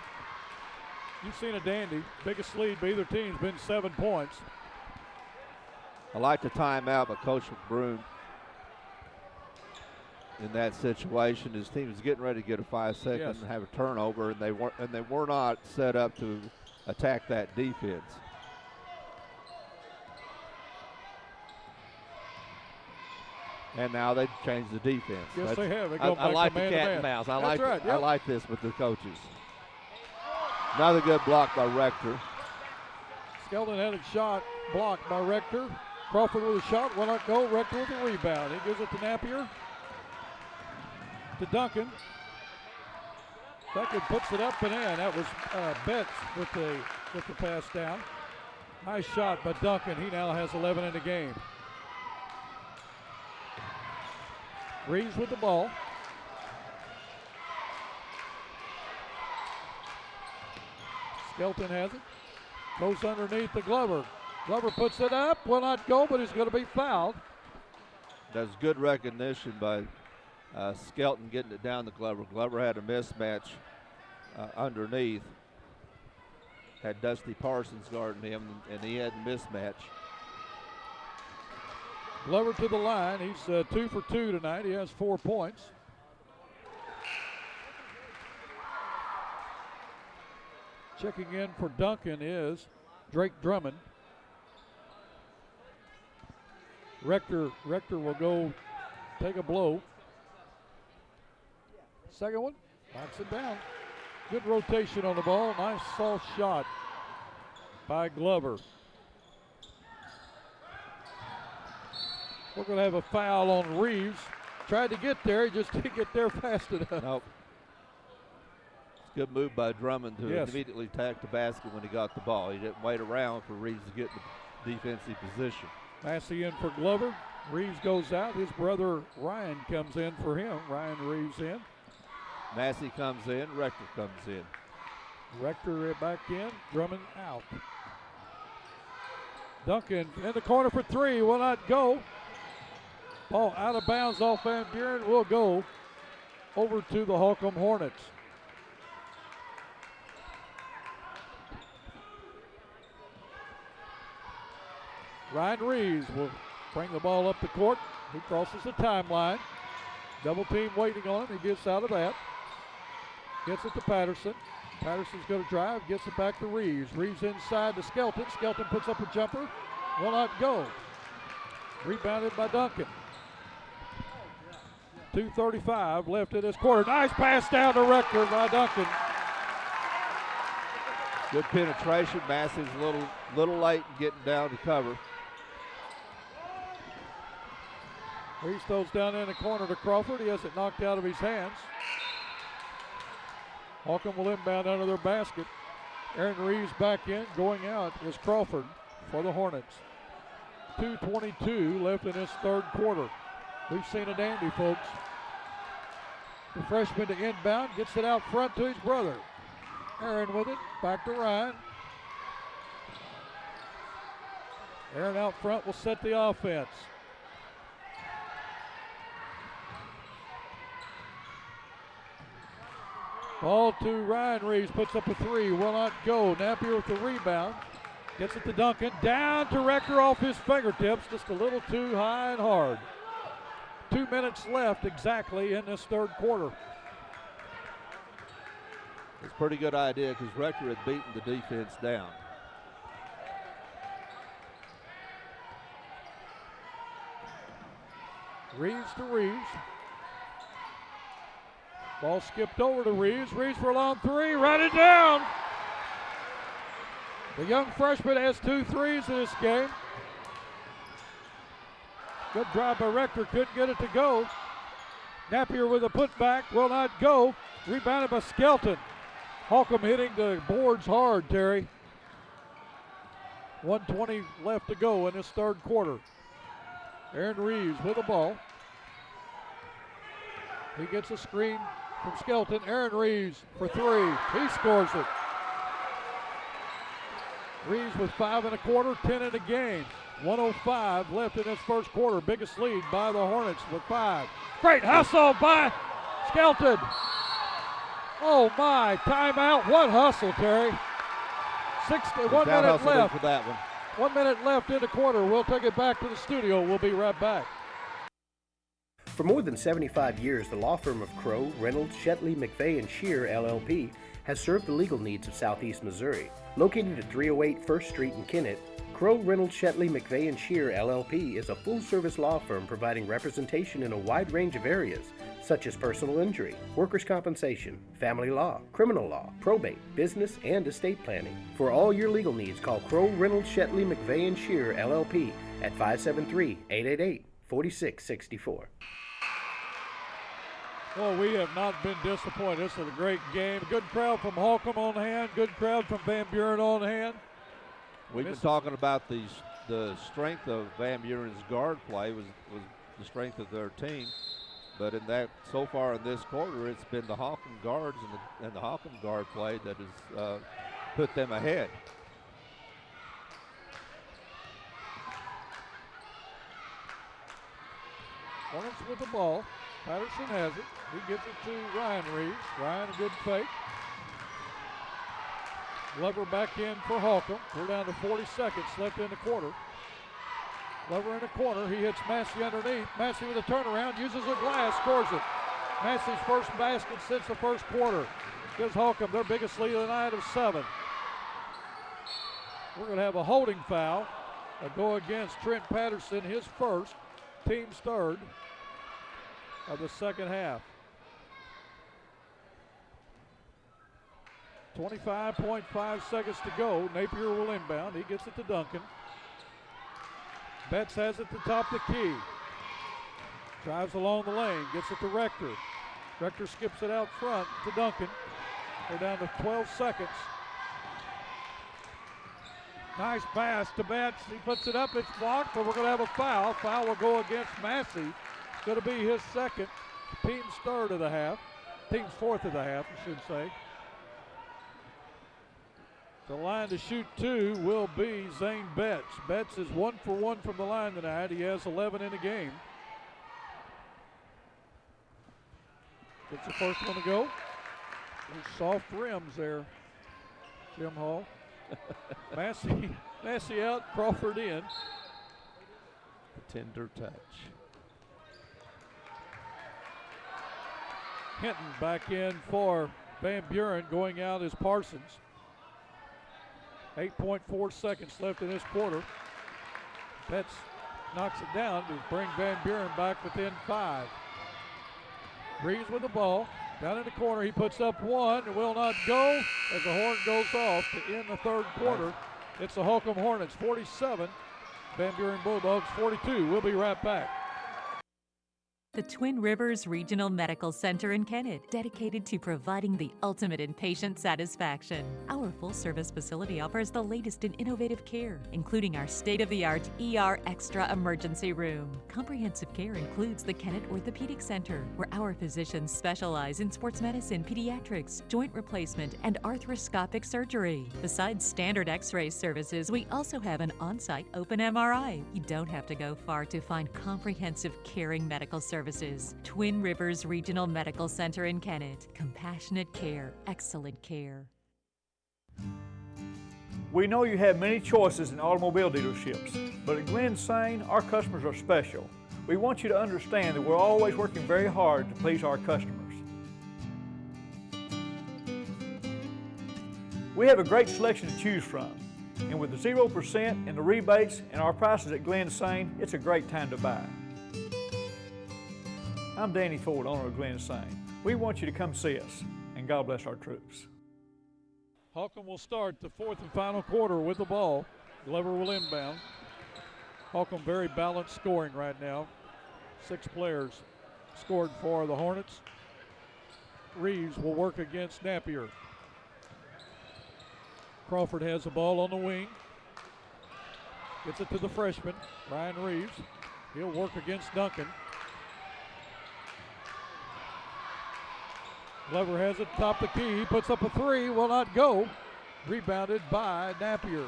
You've seen a dandy. Biggest lead by either team's been 7 points. I like the timeout by Coach Buren in that situation. His team is getting ready to get a 5-second and have a turnover, and they were not set up to attack that defense. And now they've changed the defense. Yes, they have. They go I back like to the cat man-to-man. and mouse. That's right. Yep. I like this with the coaches. Another good block by Rector. Skelton-headed shot blocked by Rector. Crawford with a shot, will not go. Rector with a rebound. He gives it to Napier. To Duncan. Duncan puts it up and in. That was Betts with the pass down. Nice shot by Duncan. He now has 11 in the game. Reeves with the ball. Skelton has it. Goes underneath the Glover. Glover puts it up. Will not go, but he's going to be fouled. That's good recognition by Skelton getting it down to Glover. Glover had a mismatch underneath. Had Dusty Parsons guarding him, and he had a mismatch. Glover to the line. He's 2 for 2 tonight. He has 4 points. Checking in for Duncan is Drake Drummond. Rector will go take a blow. Second one, knocks it down. Good rotation on the ball. Nice soft shot by Glover. We're going to have a foul on Reeves. Tried to get there, he just didn't get there fast enough. Nope. It's a good move by Drummond to Yes. immediately attack the basket when he got the ball. He didn't wait around for Reeves to get in the defensive position. Massey in for Glover. Reeves goes out. His brother Ryan comes in for him. Ryan Reeves in. Massey comes in, Rector comes in. Rector back in, Drummond out. Duncan in the corner for three, will not go. Ball out of bounds off Van Buren, will go. over to the Holcomb Hornets. Ryan Reeves will bring the ball up the court. He crosses the timeline. Double team waiting on him. He gets out of that. Gets it to Patterson. Patterson's going to drive. Gets it back to Reeves. Reeves inside to Skelton. Skelton puts up a jumper. Will not go. Rebounded by Duncan. 2:35 left in this quarter. Nice pass down to Rector by Duncan. Good penetration. Massey's a little late in getting down to cover. Reeves throws down in the corner to Crawford. He has it knocked out of his hands. Holcomb will inbound under their basket. Aaron Reeves back in. Going out is Crawford for the Hornets. 2:22 left in this third quarter. We've seen a dandy, folks. The freshman to inbound, gets it out front to his brother. Aaron with it, back to Ryan. Aaron out front will set the offense. Ball to Ryan Reeves, puts up a three, will not go. Napier with the rebound. Gets it to Duncan, down to Rector off his fingertips, just a little too high and hard. 2 minutes left exactly in this third quarter. It's a pretty good idea because Rector had beaten the defense down. Reeves to Reeves. Ball skipped over to Reeves. Reeves for a long three, right it down. The young freshman has 2 threes in this game. Good drive by Rector, couldn't get it to go. Napier with a putback, will not go. Rebounded by Skelton. Holcomb hitting the boards hard, Terry. 1:20 left to go in this third quarter. Aaron Reeves with the ball. He gets a screen from Skelton. Aaron Reeves for three. He scores it. Reeves with 5 1/4, 10 in the game. 1:05 left in this first quarter. Biggest lead by the Hornets with 5. Great hustle by Skelton. Oh my, timeout. What hustle, Terry. 1 minute left. For that one. 1 minute left in the quarter. We'll take it back to the studio. We'll be right back. For more than 75 years, the law firm of Crow, Reynolds, Shetley, McVeigh, and Shear, LLP, has served the legal needs of Southeast Missouri. Located at 308 First Street in Kennett, Crow, Reynolds, Shetley, McVeigh, and Shear, LLP is a full-service law firm providing representation in a wide range of areas, such as personal injury, workers' compensation, family law, criminal law, probate, business, and estate planning. For all your legal needs, call Crow, Reynolds, Shetley, McVeigh, and Shear, LLP at 573-888-4664. Well, we have not been disappointed. This is a great game. Good crowd from Holcomb on hand. Good crowd from Van Buren on hand. We've been talking about the strength of Van Buren's guard play was the strength of their team, but in that so far in this quarter, it's been the Holcomb guards and the Holcomb guard play that has put them ahead. Hornets with the ball. Patterson has it. He gives it to Ryan Reeves. Ryan, a good fake. Glover back in for Holcomb. We're down to 40 seconds left in the quarter. Glover in the corner. He hits Massey underneath. Massey with a turnaround. Uses a glass. Scores it. Massey's first basket since the first quarter. Gives Holcomb their biggest lead of the night of 7. We're going to have a holding foul. A go against Trent Patterson, his first. Team's third of the second half. 25.5 seconds to go. Napier will inbound. He gets it to Duncan. Betts has it to top the key. Drives along the lane. Gets it to Rector. Rector skips it out front to Duncan. We're down to 12 seconds. Nice pass to Betts. He puts it up. It's blocked, but we're going to have a foul. Foul will go against Massey. It's going to be his second. Team's third of the half. Team's fourth of the half, I should say. The line to shoot 2 will be Zane Betts. Betts is 1 for 1 from the line tonight. He has 11 in the game. Gets the first one to go. Those soft rims there, Jim Hall. Massey out, Crawford in. Tender touch. Hinton back in for Van Buren. Going out is Parsons. 8.4 seconds left in this quarter. Betts knocks it down to bring Van Buren back within 5. Reeves with the ball. Down in the corner, he puts up one. It will not go as the horn goes off to end the third quarter. It's the Holcomb Hornets 47, Van Buren Bulldogs 42. We'll be right back. The Twin Rivers Regional Medical Center in Kennett, dedicated to providing the ultimate in patient satisfaction. Our full-service facility offers the latest in innovative care, including our state-of-the-art ER Extra emergency room. Comprehensive care includes the Kennett Orthopedic Center, where our physicians specialize in sports medicine, pediatrics, joint replacement, and arthroscopic surgery. Besides standard x-ray services, we also have an on-site open MRI. You don't have to go far to find comprehensive caring medical services. Twin Rivers Regional Medical Center in Kennett. Compassionate care, excellent care. We know you have many choices in automobile dealerships, but at Glen Sane, our customers are special. We want you to understand that we're always working very hard to please our customers. We have a great selection to choose from, and with the 0% and the rebates and our prices at Glen Sane, it's a great time to buy. I'm Danny Ford, owner of Glen Sane. We want you to come see us, and God bless our troops. Holcomb will start the fourth and final quarter with the ball. Glover will inbound. Holcomb very balanced scoring right now. 6 players scored for the Hornets. Reeves will work against Napier. Crawford has the ball on the wing. Gets it to the freshman, Ryan Reeves. He'll work against Duncan. Glover has it top the key. He puts up a 3, will not go. Rebounded by Napier.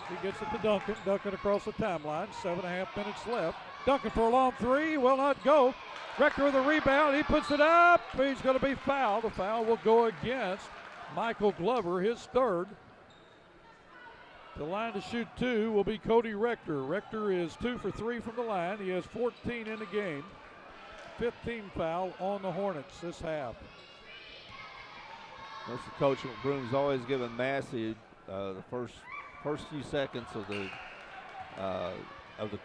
He gets it to Duncan. Duncan across the timeline. 7.5 minutes left. Duncan for a long 3, will not go. Rector with the rebound. He puts it up. He's going to be fouled. The foul will go against Michael Glover, his third. The line to shoot 2 will be Cody Rector. Rector is 2 for 3 from the line. He has 14 in the game. 15 foul on the Hornets this half. Most of Coach Broom's always given Massey the first few seconds of the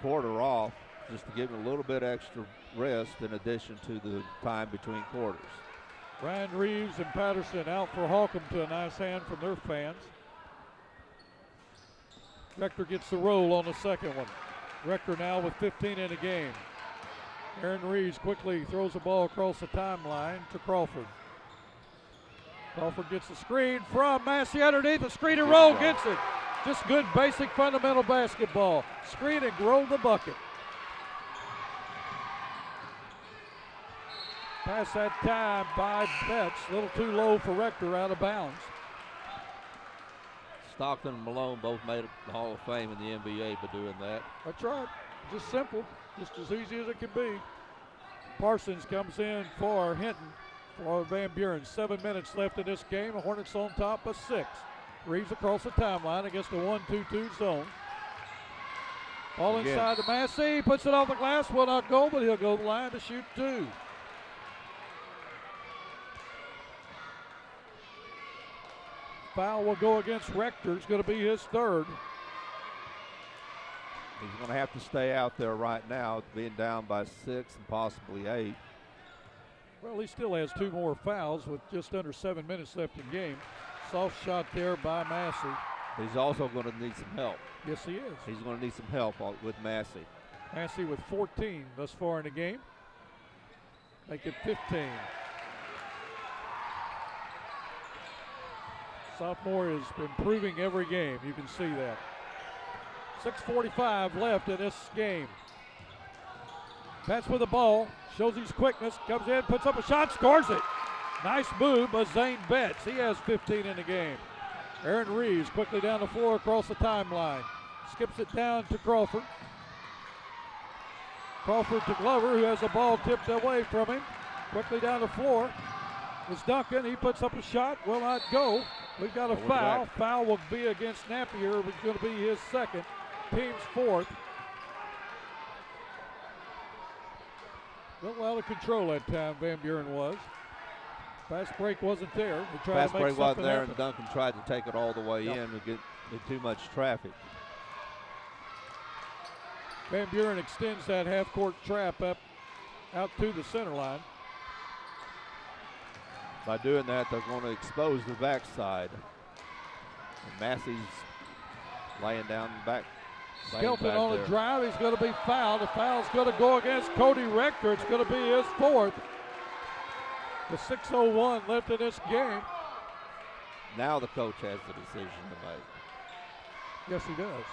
quarter off, just to give him a little bit extra rest in addition to the time between quarters. Ryan Reeves and Patterson out for Holcomb to a nice hand from their fans. Rector gets the roll on the second one. Rector now with 15 in the game. Aaron Reeves quickly throws the ball across the timeline to Crawford. Crawford gets the screen from Massey underneath. The screen and roll, gets it. Just good basic fundamental basketball. Screen and roll the bucket. Pass that time by Betts. A little too low for Rector, out of bounds. Stockton and Malone both made the Hall of Fame in the NBA by doing that. That's right. Just simple. Just as easy as it can be. Parsons comes in for Hinton for Van Buren. 7 minutes left in this game. The Hornets on top of 6. Reeves across the timeline against the 1-2-2 zone. Ball inside to Massey. Puts it off the glass. Will not go, but he'll go to the line to shoot 2. Foul will go against Rector. It's going to be his third. He's going to have to stay out there right now, being down by 6 and possibly 8. Well, he still has 2 more fouls with just under 7 minutes left in the game. Soft shot there by Massey. He's also going to need some help. Yes, he is. He's going to need some help with Massey. Massey with 14 thus far in the game. Make it 15. Sophomore is improving every game. You can see that. 6:45 left in this game. Pats with the ball, shows his quickness, comes in, puts up a shot, scores it. Nice move by Zane Betts. He has 15 in the game. Aaron Reeves quickly down the floor across the timeline. Skips it down to Crawford. Crawford to Glover, who has the ball tipped away from him. Quickly down the floor. It's Duncan. He puts up a shot. Will not go. We've got a foul. Foul will be against Napier, which is going to be his second. Team's fourth. A little out of control that time, Van Buren was. Fast break wasn't there. Fast break wasn't there, and Duncan tried to take it all the way in to get too much traffic. Van Buren extends that half-court trap up out to the center line. By doing that, they're going to expose the backside. And Massey's laying down back. Skelton on a drive. He's going to be fouled. The foul's going to go against Cody Rector. It's going to be his fourth. The 6:01 left in this game. Now the coach has the decision to make. Yes, he does.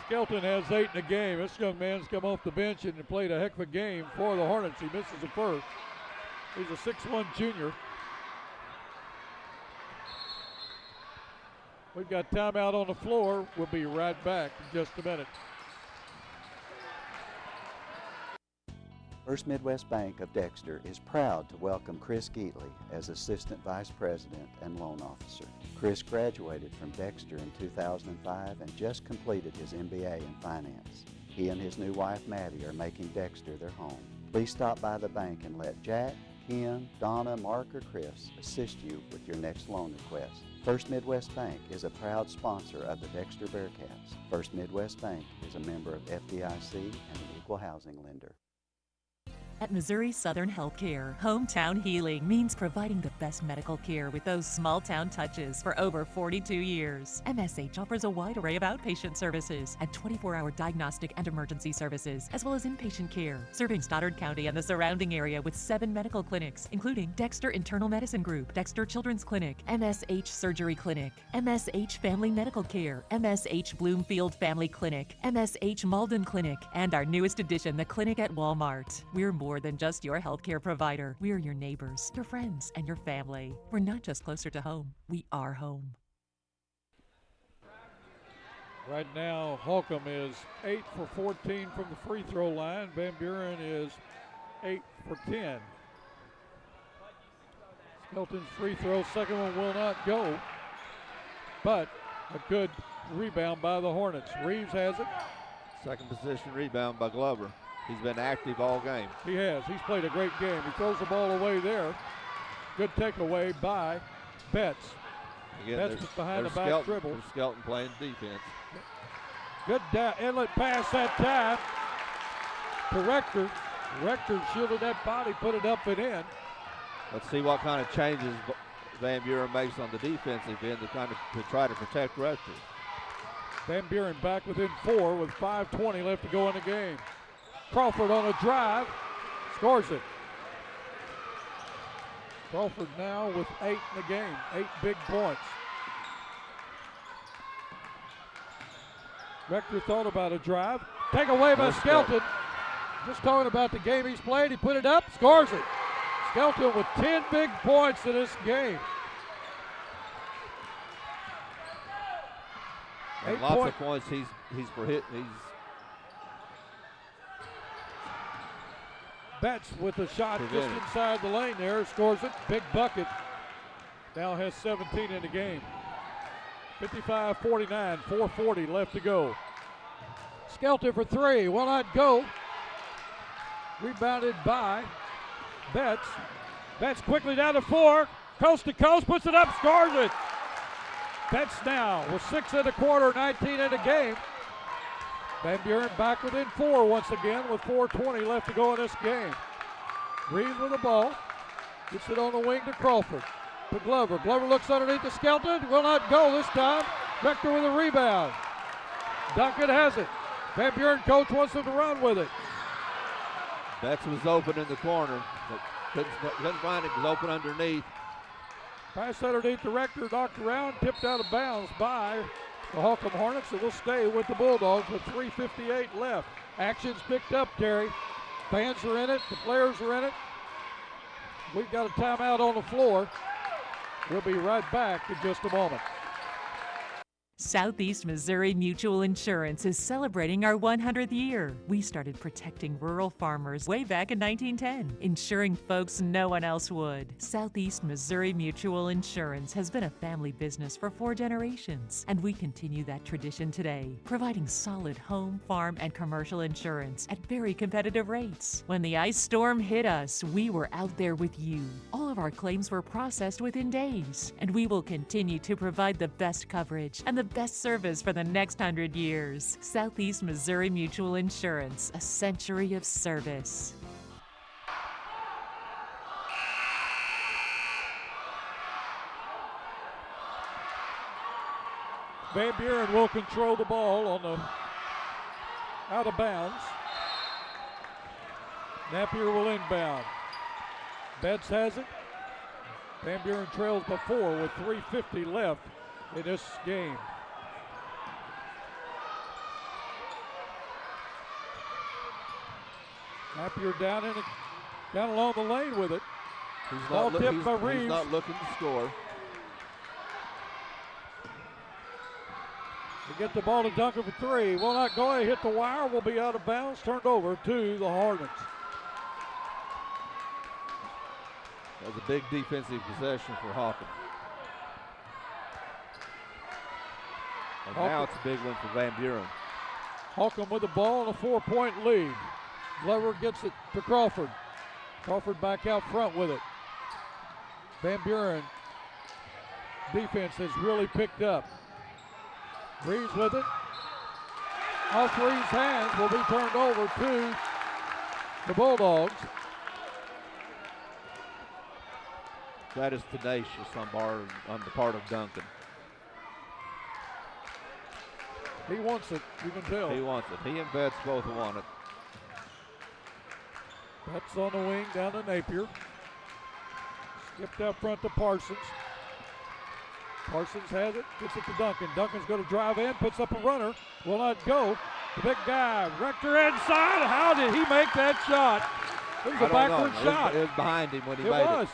Skelton has 8 in the game. This young man's come off the bench and played a heck of a game for the Hornets. He misses the first. He's a 6'1 junior. We've got timeout on the floor. We'll be right back in just a minute. First Midwest Bank of Dexter is proud to welcome Chris Geatley as Assistant Vice President and Loan Officer. Chris graduated from Dexter in 2005 and just completed his MBA in Finance. He and his new wife Maddie are making Dexter their home. Please stop by the bank and let Jack, Ken, Donna, Mark, or Chris assist you with your next loan request. First Midwest Bank is a proud sponsor of the Dexter Bearcats. First Midwest Bank is a member of FDIC and an equal housing lender. At Missouri Southern Healthcare, hometown healing means providing the best medical care with those small-town touches for over 42 years. MSH offers a wide array of outpatient services and 24-hour diagnostic and emergency services, as well as inpatient care, serving Stoddard County and the surrounding area with 7 medical clinics, including Dexter Internal Medicine Group, Dexter Children's Clinic, MSH Surgery Clinic, MSH Family Medical Care, MSH Bloomfield Family Clinic, MSH Malden Clinic, and our newest addition, the Clinic at Walmart. We're more than just your healthcare provider. We're your neighbors, your friends, and your family. We're not just closer to home, we are home. Right now, Holcomb is 8 for 14 from the free throw line. Van Buren is 8 for 10. Skelton's free throw, second one will not go, but a good rebound by the Hornets. Reeves has it. Second position rebound by Glover. He's been active all game. He has. He's played a great game. He throws the ball away there. Good takeaway by Betts. Again, Betts behind the back dribble. Skelton playing defense. Good inlet pass that time to Rector. Rector shielded that body, put it up and in. Let's see what kind of changes Van Buren makes on the defensive end to try to protect Rector. Van Buren back within 4 with 5:20 left to go in the game. Crawford on a drive, scores it. Crawford now with 8 in the game, 8 big points. Rector thought about a drive. Take away by Skelton. Just talking about the game he's played. He put it up, scores it. Skelton with 10 big points in this game. And lots of points he's Betts with a shot just inside the lane there, scores it, big bucket. Now has 17 in the game. 55-49, 4:40 left to go. Skelton for 3, will not go. Rebounded by Betts. Betts quickly down to 4, coast to coast, puts it up, scores it. Betts now with 6 in the quarter, 19 in the game. Van Buren back within 4 once again with 4:20 left to go in this game. Reeves with the ball. Gets it on the wing to Crawford. To Glover. Glover looks underneath the Skelton. Will not go this time. Rector with a rebound. Duncan has it. Van Buren coach wants him to run with it. Betts was open in the corner, but couldn't find it. It was open underneath. Pass underneath the Rector, knocked around, tipped out of bounds by the Holcomb Hornets. It will stay with the Bulldogs with 3:58 left. Action's picked up, Terry. Fans are in it. The players are in it. We've got a timeout on the floor. We'll be right back in just a moment. Southeast Missouri Mutual Insurance is celebrating our 100th year. We started protecting rural farmers way back in 1910, ensuring folks no one else would. Southeast Missouri Mutual Insurance has been a family business for 4 generations, and we continue that tradition today, providing solid home, farm, and commercial insurance at very competitive rates. When the ice storm hit us, we were out there with you. All of our claims were processed within days, and we will continue to provide the best coverage and the best service for the next 100 years. Southeast Missouri Mutual Insurance, a century of service. Van Buren will control the ball on the out of bounds. Napier will inbound. Betts has it. Van Buren trails by 4 with 3:50 left in this game. Napier down along the lane with it. Ball tipped by Reeves. He's not looking to score. They get the ball to Duncan for 3. Will not go. He hit the wire. Will be out of bounds. Turned over to the Hornets. That was a big defensive possession for Holcomb. And now it's a big one for Van Buren. Holcomb with the ball and a 4-point lead. Glover gets it to Crawford. Crawford back out front with it. Van Buren defense has really picked up. Reeves with it. Off Reeves' hands will be turned over to the Bulldogs. That is tenacious on the part of Duncan. He wants it, you can tell. He wants it. He and Betts both want it. Betts on the wing down to Napier. Skipped out front to Parsons. Parsons has it, gets it to Duncan. Duncan's going to drive in, puts up a runner, will not go. The big guy, Rector inside. How did he make that shot? It was a backward shot. It was behind him when he made it. It was.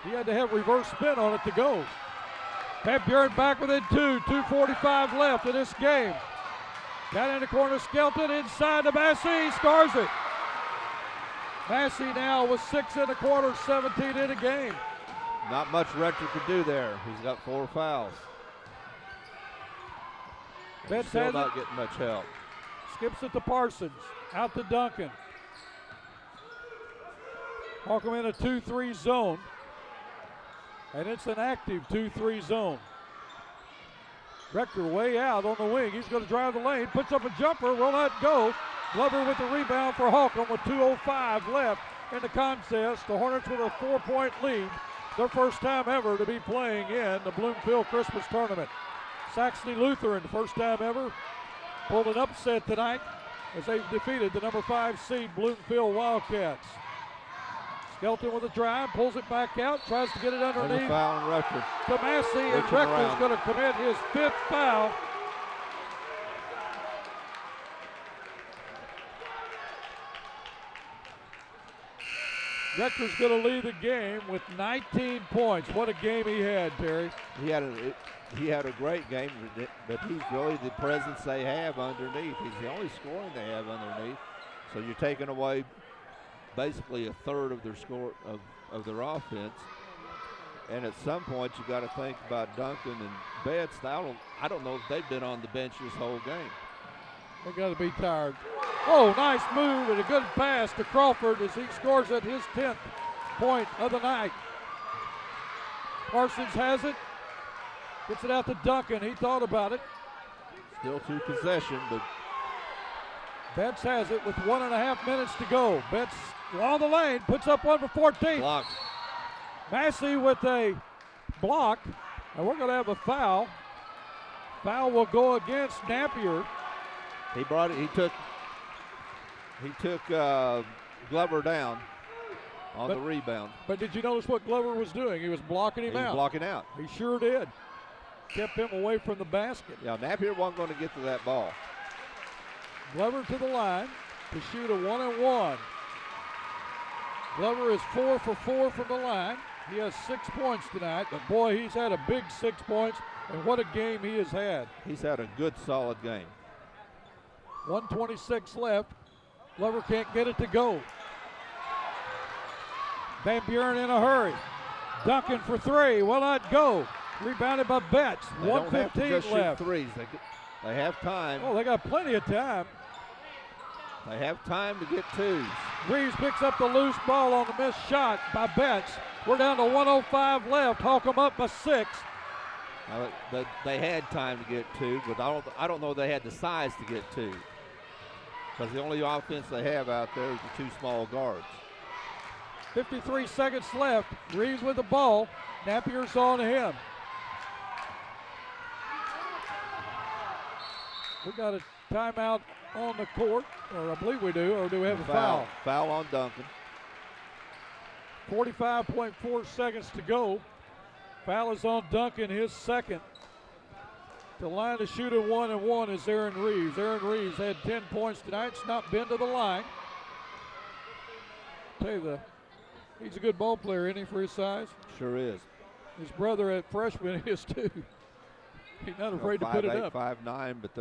He had to have reverse spin on it to go. Van Buren back within 2, 2:45 left in this game. Got in the corner, Skelton inside to Massey, scores it. Massey now with 6 in the quarter, 17 in the game. Not much Rector could do there. He's got 4 fouls. Betts Still not getting much help. Skips it to Parsons, out to Duncan. Holcomb in a 2-3 zone. And it's an active 2-3 zone. Rector way out on the wing. He's going to drive the lane, puts up a jumper, will not go. Glover with the rebound for Holcomb with 2:05 left in the contest. The Hornets with a 4-point lead. Their first time ever to be playing in the Bloomfield Christmas Tournament. Saxony Lutheran, first time ever, pulled an upset tonight as they've defeated the number 5 seed Bloomfield Wildcats. Skelton with a drive, pulls it back out, tries to get it underneath. Foul on Rector. To Massey, and Rector's going to commit his 5th foul. Rector's going to lead the game with 19 points. What a game he had, Terry. He had a great game, but he's really the presence they have underneath. He's the only scoring they have underneath. So you're taking away basically a third of their score of their offense. And at some point you got to think about Duncan and Betts. I don't know if they've been on the bench this whole game. They got to be tired. Oh, nice move and a good pass to Crawford as he scores at his 10th point of the night. Parsons has it. Gets it out to Duncan. He thought about it. Still 2 possession, but Betts has it with 1.5 minutes to go. Betts along the lane, puts up one for 14. Block. Massey with a block, and we're going to have a foul. Foul will go against Napier. He took Glover down on the rebound. But did you notice what Glover was doing? He was blocking him out. He was blocking out. He sure did. Kept him away from the basket. Yeah, Napier wasn't going to get to that ball. Glover to the line to shoot a 1-and-1. Glover is 4 for 4 from the line. He has 6 points tonight, but boy, he's had a big 6 points And what a game he has had. He's had a good, solid game. 1:26 left. Glover can't get it to go. Van Buren in a hurry. Duncan for three. Will not go. Rebounded by Betts. They 1:15 don't have to just left. shoot threes. They have time. Oh, they got plenty of time. They have time to get twos. Reeves picks up the loose ball on the missed shot by Betts. We're down to 1:05 left. Holcomb up by 6. They had time to get two, but I don't know they had the size to get two. Because the only offense they have out there is the two small guards. 53 seconds left. Reeves with the ball. Napier's on him. We got a timeout on the court, or I believe we do, or do we have a foul? Foul on Duncan. 45.4 seconds to go. Foul is on Duncan, his second. The line to shoot at 1-1 is Aaron Reeves. Aaron Reeves had 10 points tonight. It's not been to the line. Tell you, he's a good ball player, isn't he, for his size? Sure is. His brother at freshman is too. He's not afraid to put it up. 5'9", but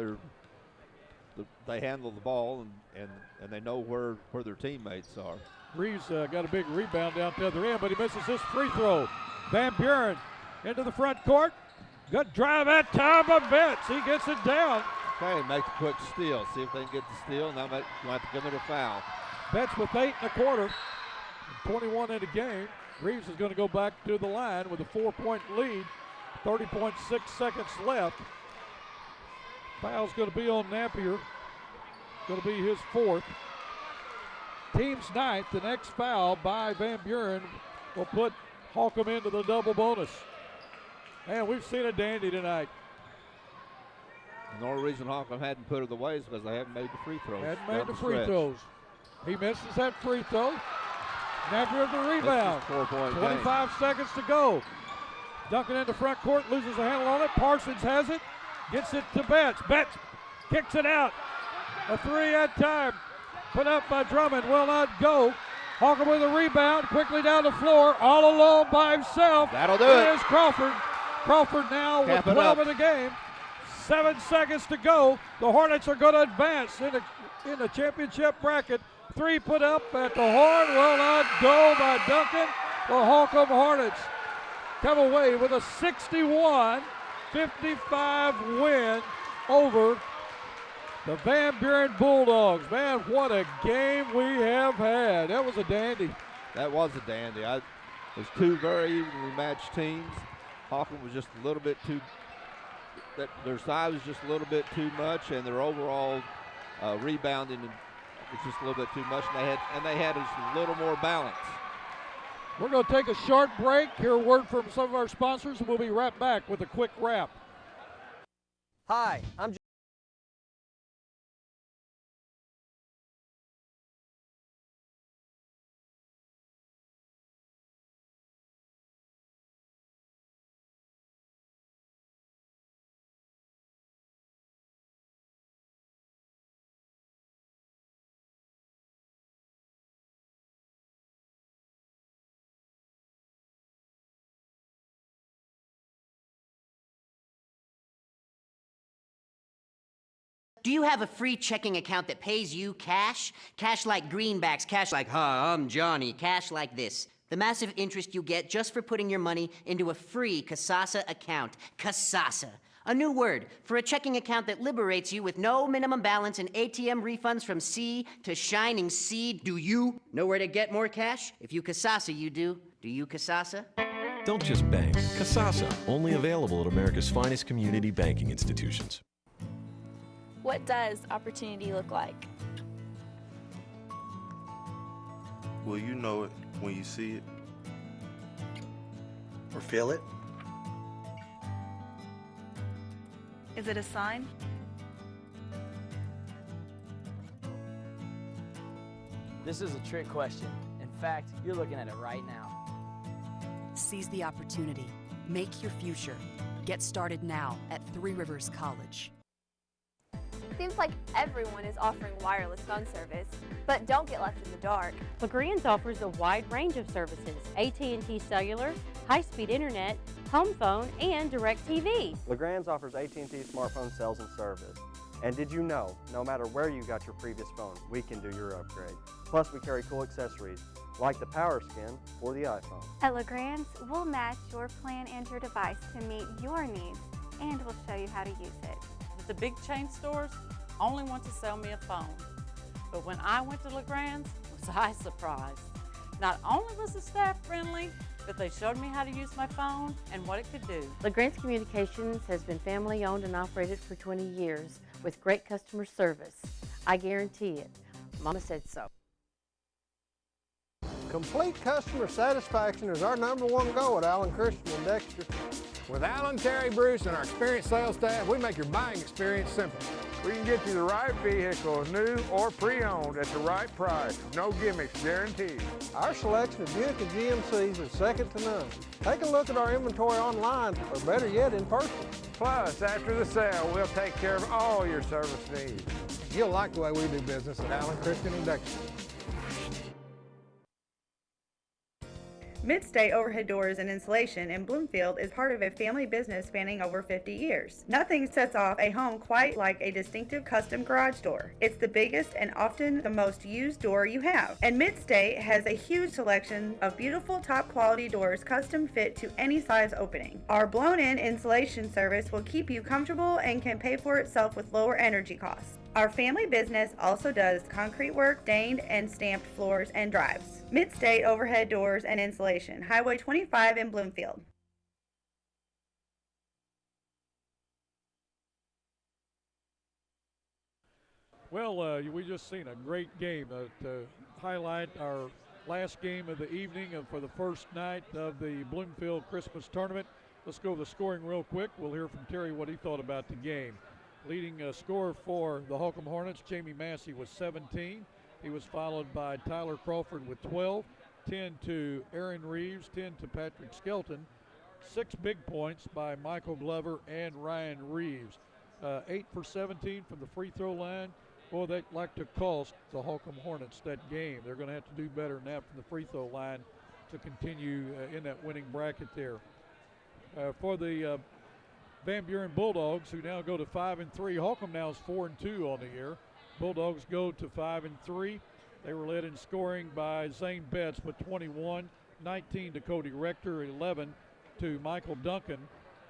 they handle the ball and they know where their teammates are. Reeves got a big rebound down the other end, but he misses his free throw. Van Buren into the front court. Good drive that time by Betts. He gets it down. Okay, make a quick steal. See if they can get the steal. Now they'll have to give it a foul. Betts with 8 1/4. 21 in the game. Reeves is going to go back to the line with a 4-point lead. 30.6 seconds left. Foul's going to be on Napier. Going to be his 4th. Team's 9th. The next foul by Van Buren will put Holcomb into the double bonus. And we've seen a dandy tonight. The only reason Holcomb hadn't put it away is because they haven't made the free throws. Hadn't made the free throws. He misses that free throw. Napier with the rebound. 25 seconds to go. Duncan into front court, loses a handle on it. Parsons has it, gets it to Betts. Betts kicks it out. A 3 at time. Put up by Drummond, will not go. Holcomb with a rebound, quickly down the floor, all alone by himself. That'll do it. Here's Crawford. Crawford now with 12 in the game. 7 seconds to go. The Hornets are going to advance in the championship bracket. 3 put up at the horn, will not go by Duncan. The Holcomb Hornets come away with a 61-55 win over the Van Buren Bulldogs. Man, what a game we have had. That was a dandy. That was a dandy. It was two very evenly matched teams. Holcomb was just a little bit too, their size was just a little bit too much, and their overall rebounding was just a little bit too much, and they had just a little more balance. We're going to take a short break, hear a word from some of our sponsors, and we'll be right back with a quick wrap. Hi, I'm Do you have a free checking account that pays you cash? Cash like greenbacks, cash like, hi, I'm Johnny, cash like this. The massive interest you get just for putting your money into a free Kasasa account. Kasasa. A new word for a checking account that liberates you with no minimum balance and ATM refunds from sea to shining sea. Do you know where to get more cash? If you Kasasa, you do. Do you Kasasa? Don't just bank. Kasasa, only available at America's finest community banking institutions. What does opportunity look like? Well, you know it when you see it. Or feel it. Is it a sign? This is a trick question. In fact, you're looking at it right now. Seize the opportunity. Make your future. Get started now at Three Rivers College. Seems like everyone is offering wireless phone service, but don't get left in the dark. LaGrange offers a wide range of services: AT&T Cellular, high-speed internet, home phone, and DirecTV. LeGrand's offers AT&T smartphone sales and service. And did you know, no matter where you got your previous phone, we can do your upgrade. Plus, we carry cool accessories, like the power skin for the iPhone. At LeGrand's, we'll match your plan and your device to meet your needs, and we'll show you how to use it. The big chain stores only want to sell me a phone. But when I went to LeGrand's, was I surprised. Not only was the staff friendly, but they showed me how to use my phone and what it could do. LeGrand's Communications has been family owned and operated for 20 years with great customer service. I guarantee it. Mama said so. Complete customer satisfaction is our #1 goal at Allen Christian and Dexter. With Alan, Terry, Bruce, and our experienced sales staff, we make your buying experience simple. We can get you the right vehicle, new or pre-owned, at the right price. No gimmicks, guaranteed. Our selection of Buick and GMCs is second to none. Take a look at our inventory online, or better yet, in person. Plus, after the sale, we'll take care of all your service needs. You'll like the way we do business at Allen Christian and Dexter. Midstate Overhead Doors and Insulation in Bloomfield is part of a family business spanning over 50 years. Nothing sets off a home quite like a distinctive custom garage door. It's the biggest and often the most used door you have. And Midstate has a huge selection of beautiful top quality doors custom fit to any size opening. Our blown-in insulation service will keep you comfortable and can pay for itself with lower energy costs. Our family business also does concrete work, stained and stamped floors and drives. Midstate Overhead Doors and Insulation, Highway 25 in Bloomfield. Well, we just seen a great game to highlight our last game of the evening for the first night of the Bloomfield Christmas Tournament. Let's go to the scoring real quick. We'll hear from Terry what he thought about the game. Leading scorer for the Holcomb Hornets, Jamie Massey, was 17. He was followed by Tyler Crawford with 12, 10 to Aaron Reeves, 10 to Patrick Skelton, 6 big points by Michael Glover and Ryan Reeves. 8 for 17 from the free throw line. Boy, they'd like to cost the Holcomb Hornets that game. They're going to have to do better than that from the free throw line to continue in that winning bracket there. For the Van Buren Bulldogs, who now go to 5-3. Holcomb now is 4-2 on the year. Bulldogs go to 5-3. They were led in scoring by Zane Betts with 21, 19 to Cody Rector, 11 to Michael Duncan,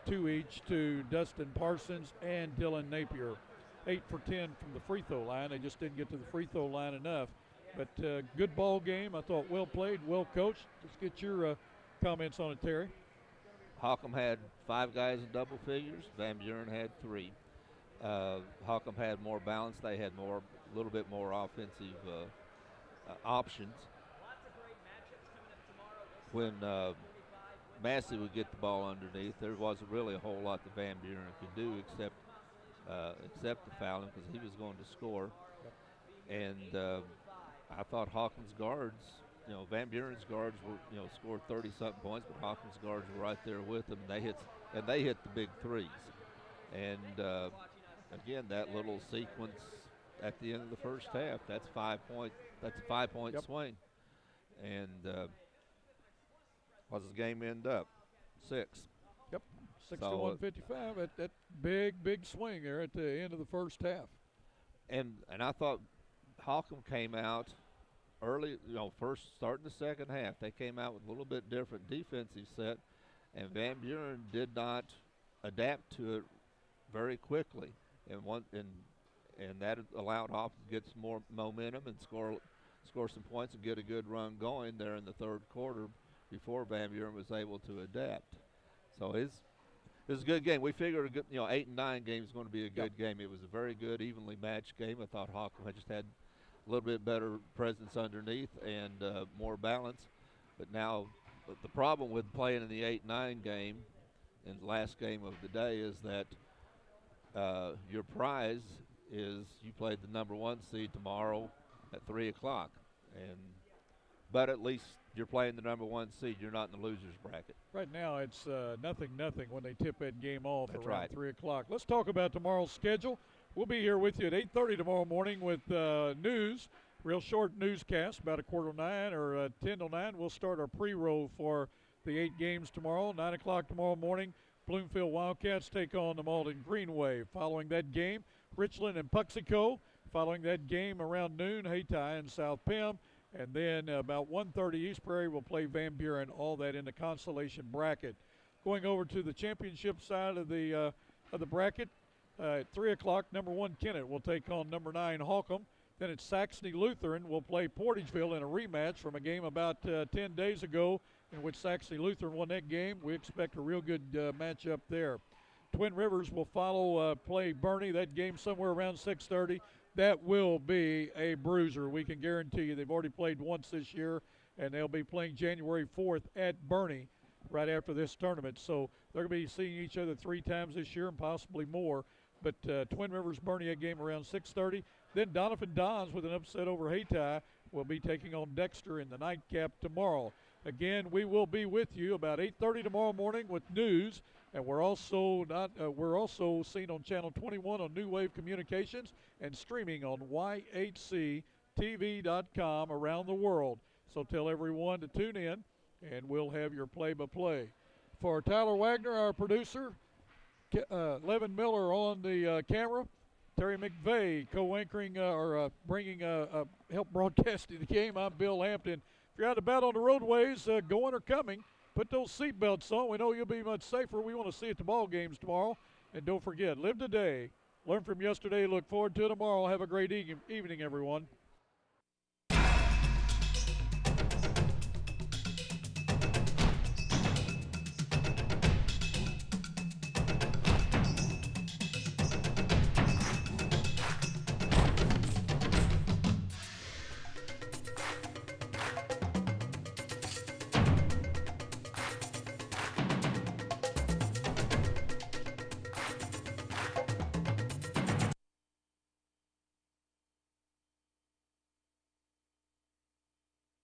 2 each to Dustin Parsons and Dylan Napier. 8 for 10 from the free throw line. They just didn't get to the free throw line enough. But good ball game. I thought well played, well coached. Let's get your comments on it, Terry. Holcomb had 5 guys in double figures. Van Buren had 3. Holcomb had more balance. They had a little bit more offensive options. When Massey would get the ball underneath, there wasn't really a whole lot that Van Buren could do except the fouling, because he was going to score. And I thought Hawkins' guards, Van Buren's guards were, scored 30-something points, but Hawkins' guards were right there with them. And they hit the big threes. And again, that little sequence at the end of the first half, that's a 5-point swing. And what does the game end up? 6. Yep, 61-55. That big swing there at the end of the first half. And I thought Holcomb came out early, first starting the second half. They came out with a little bit different defensive set, and Van Buren did not adapt to it very quickly. And that allowed Holcomb to get some more momentum and score some points and get a good run going there in the third quarter before Van Buren was able to adapt. So it was a good game. We figured a good, 8 and 9 game is going to be a good game. It was a very good, evenly matched game. I thought Holcomb had just had a little bit better presence underneath and more balance. But now the problem with playing in the 8-9 game in the last game of the day is that your prize is you played the number 1 seed tomorrow at 3 o'clock. But at least you're playing the number 1 seed. You're not in the loser's bracket. Right now it's 0-0 when they tip that game off. That's around right. 3 o'clock. Let's talk about tomorrow's schedule. We'll be here with you at 8:30 tomorrow morning with news, real short newscast, about 8:45 or 10 till 9. We'll start our pre-roll for the 8 games tomorrow. 9 o'clock tomorrow morning, Bloomfield Wildcats take on the Malden Greenway. Following that game, Richland and Puxico. Following that game around noon, Hayti and South Pim. And then about 1:30, East Prairie will play Van Buren, all that in the consolation bracket. Going over to the championship side of the bracket, at 3 o'clock, number 1 Kennett will take on number 9 Holcomb. Then it's Saxony Lutheran will play Portageville in a rematch from a game about 10 days ago in which Saxony Lutheran won that game. We expect a real good matchup there. Twin Rivers will play Bernie. That game somewhere around 6:30. That will be a bruiser. We can guarantee you. They've already played once this year, and they'll be playing January 4th at Bernie right after this tournament. So they're going to be seeing each other 3 times this year and possibly more. But Twin Rivers Bernie, a game around 6:30. Then Donovan Dons with an upset over Hayti will be taking on Dexter in the nightcap tomorrow. Again, we will be with you about 8:30 tomorrow morning with news, and we're also seen on Channel 21 on New Wave Communications and streaming on yhctv.com around the world. So tell everyone to tune in, and we'll have your play-by-play. For Tyler Wagner, our producer, Levin Miller on the camera, Terry McVeigh co-anchoring bringing help broadcasting the game. I'm Bill Hampton. If you're out about on the roadways, going or coming, put those seatbelts on. We know you'll be much safer. We want to see you at the ball games tomorrow. And don't forget, live today, learn from yesterday, look forward to tomorrow. Have a great evening, everyone.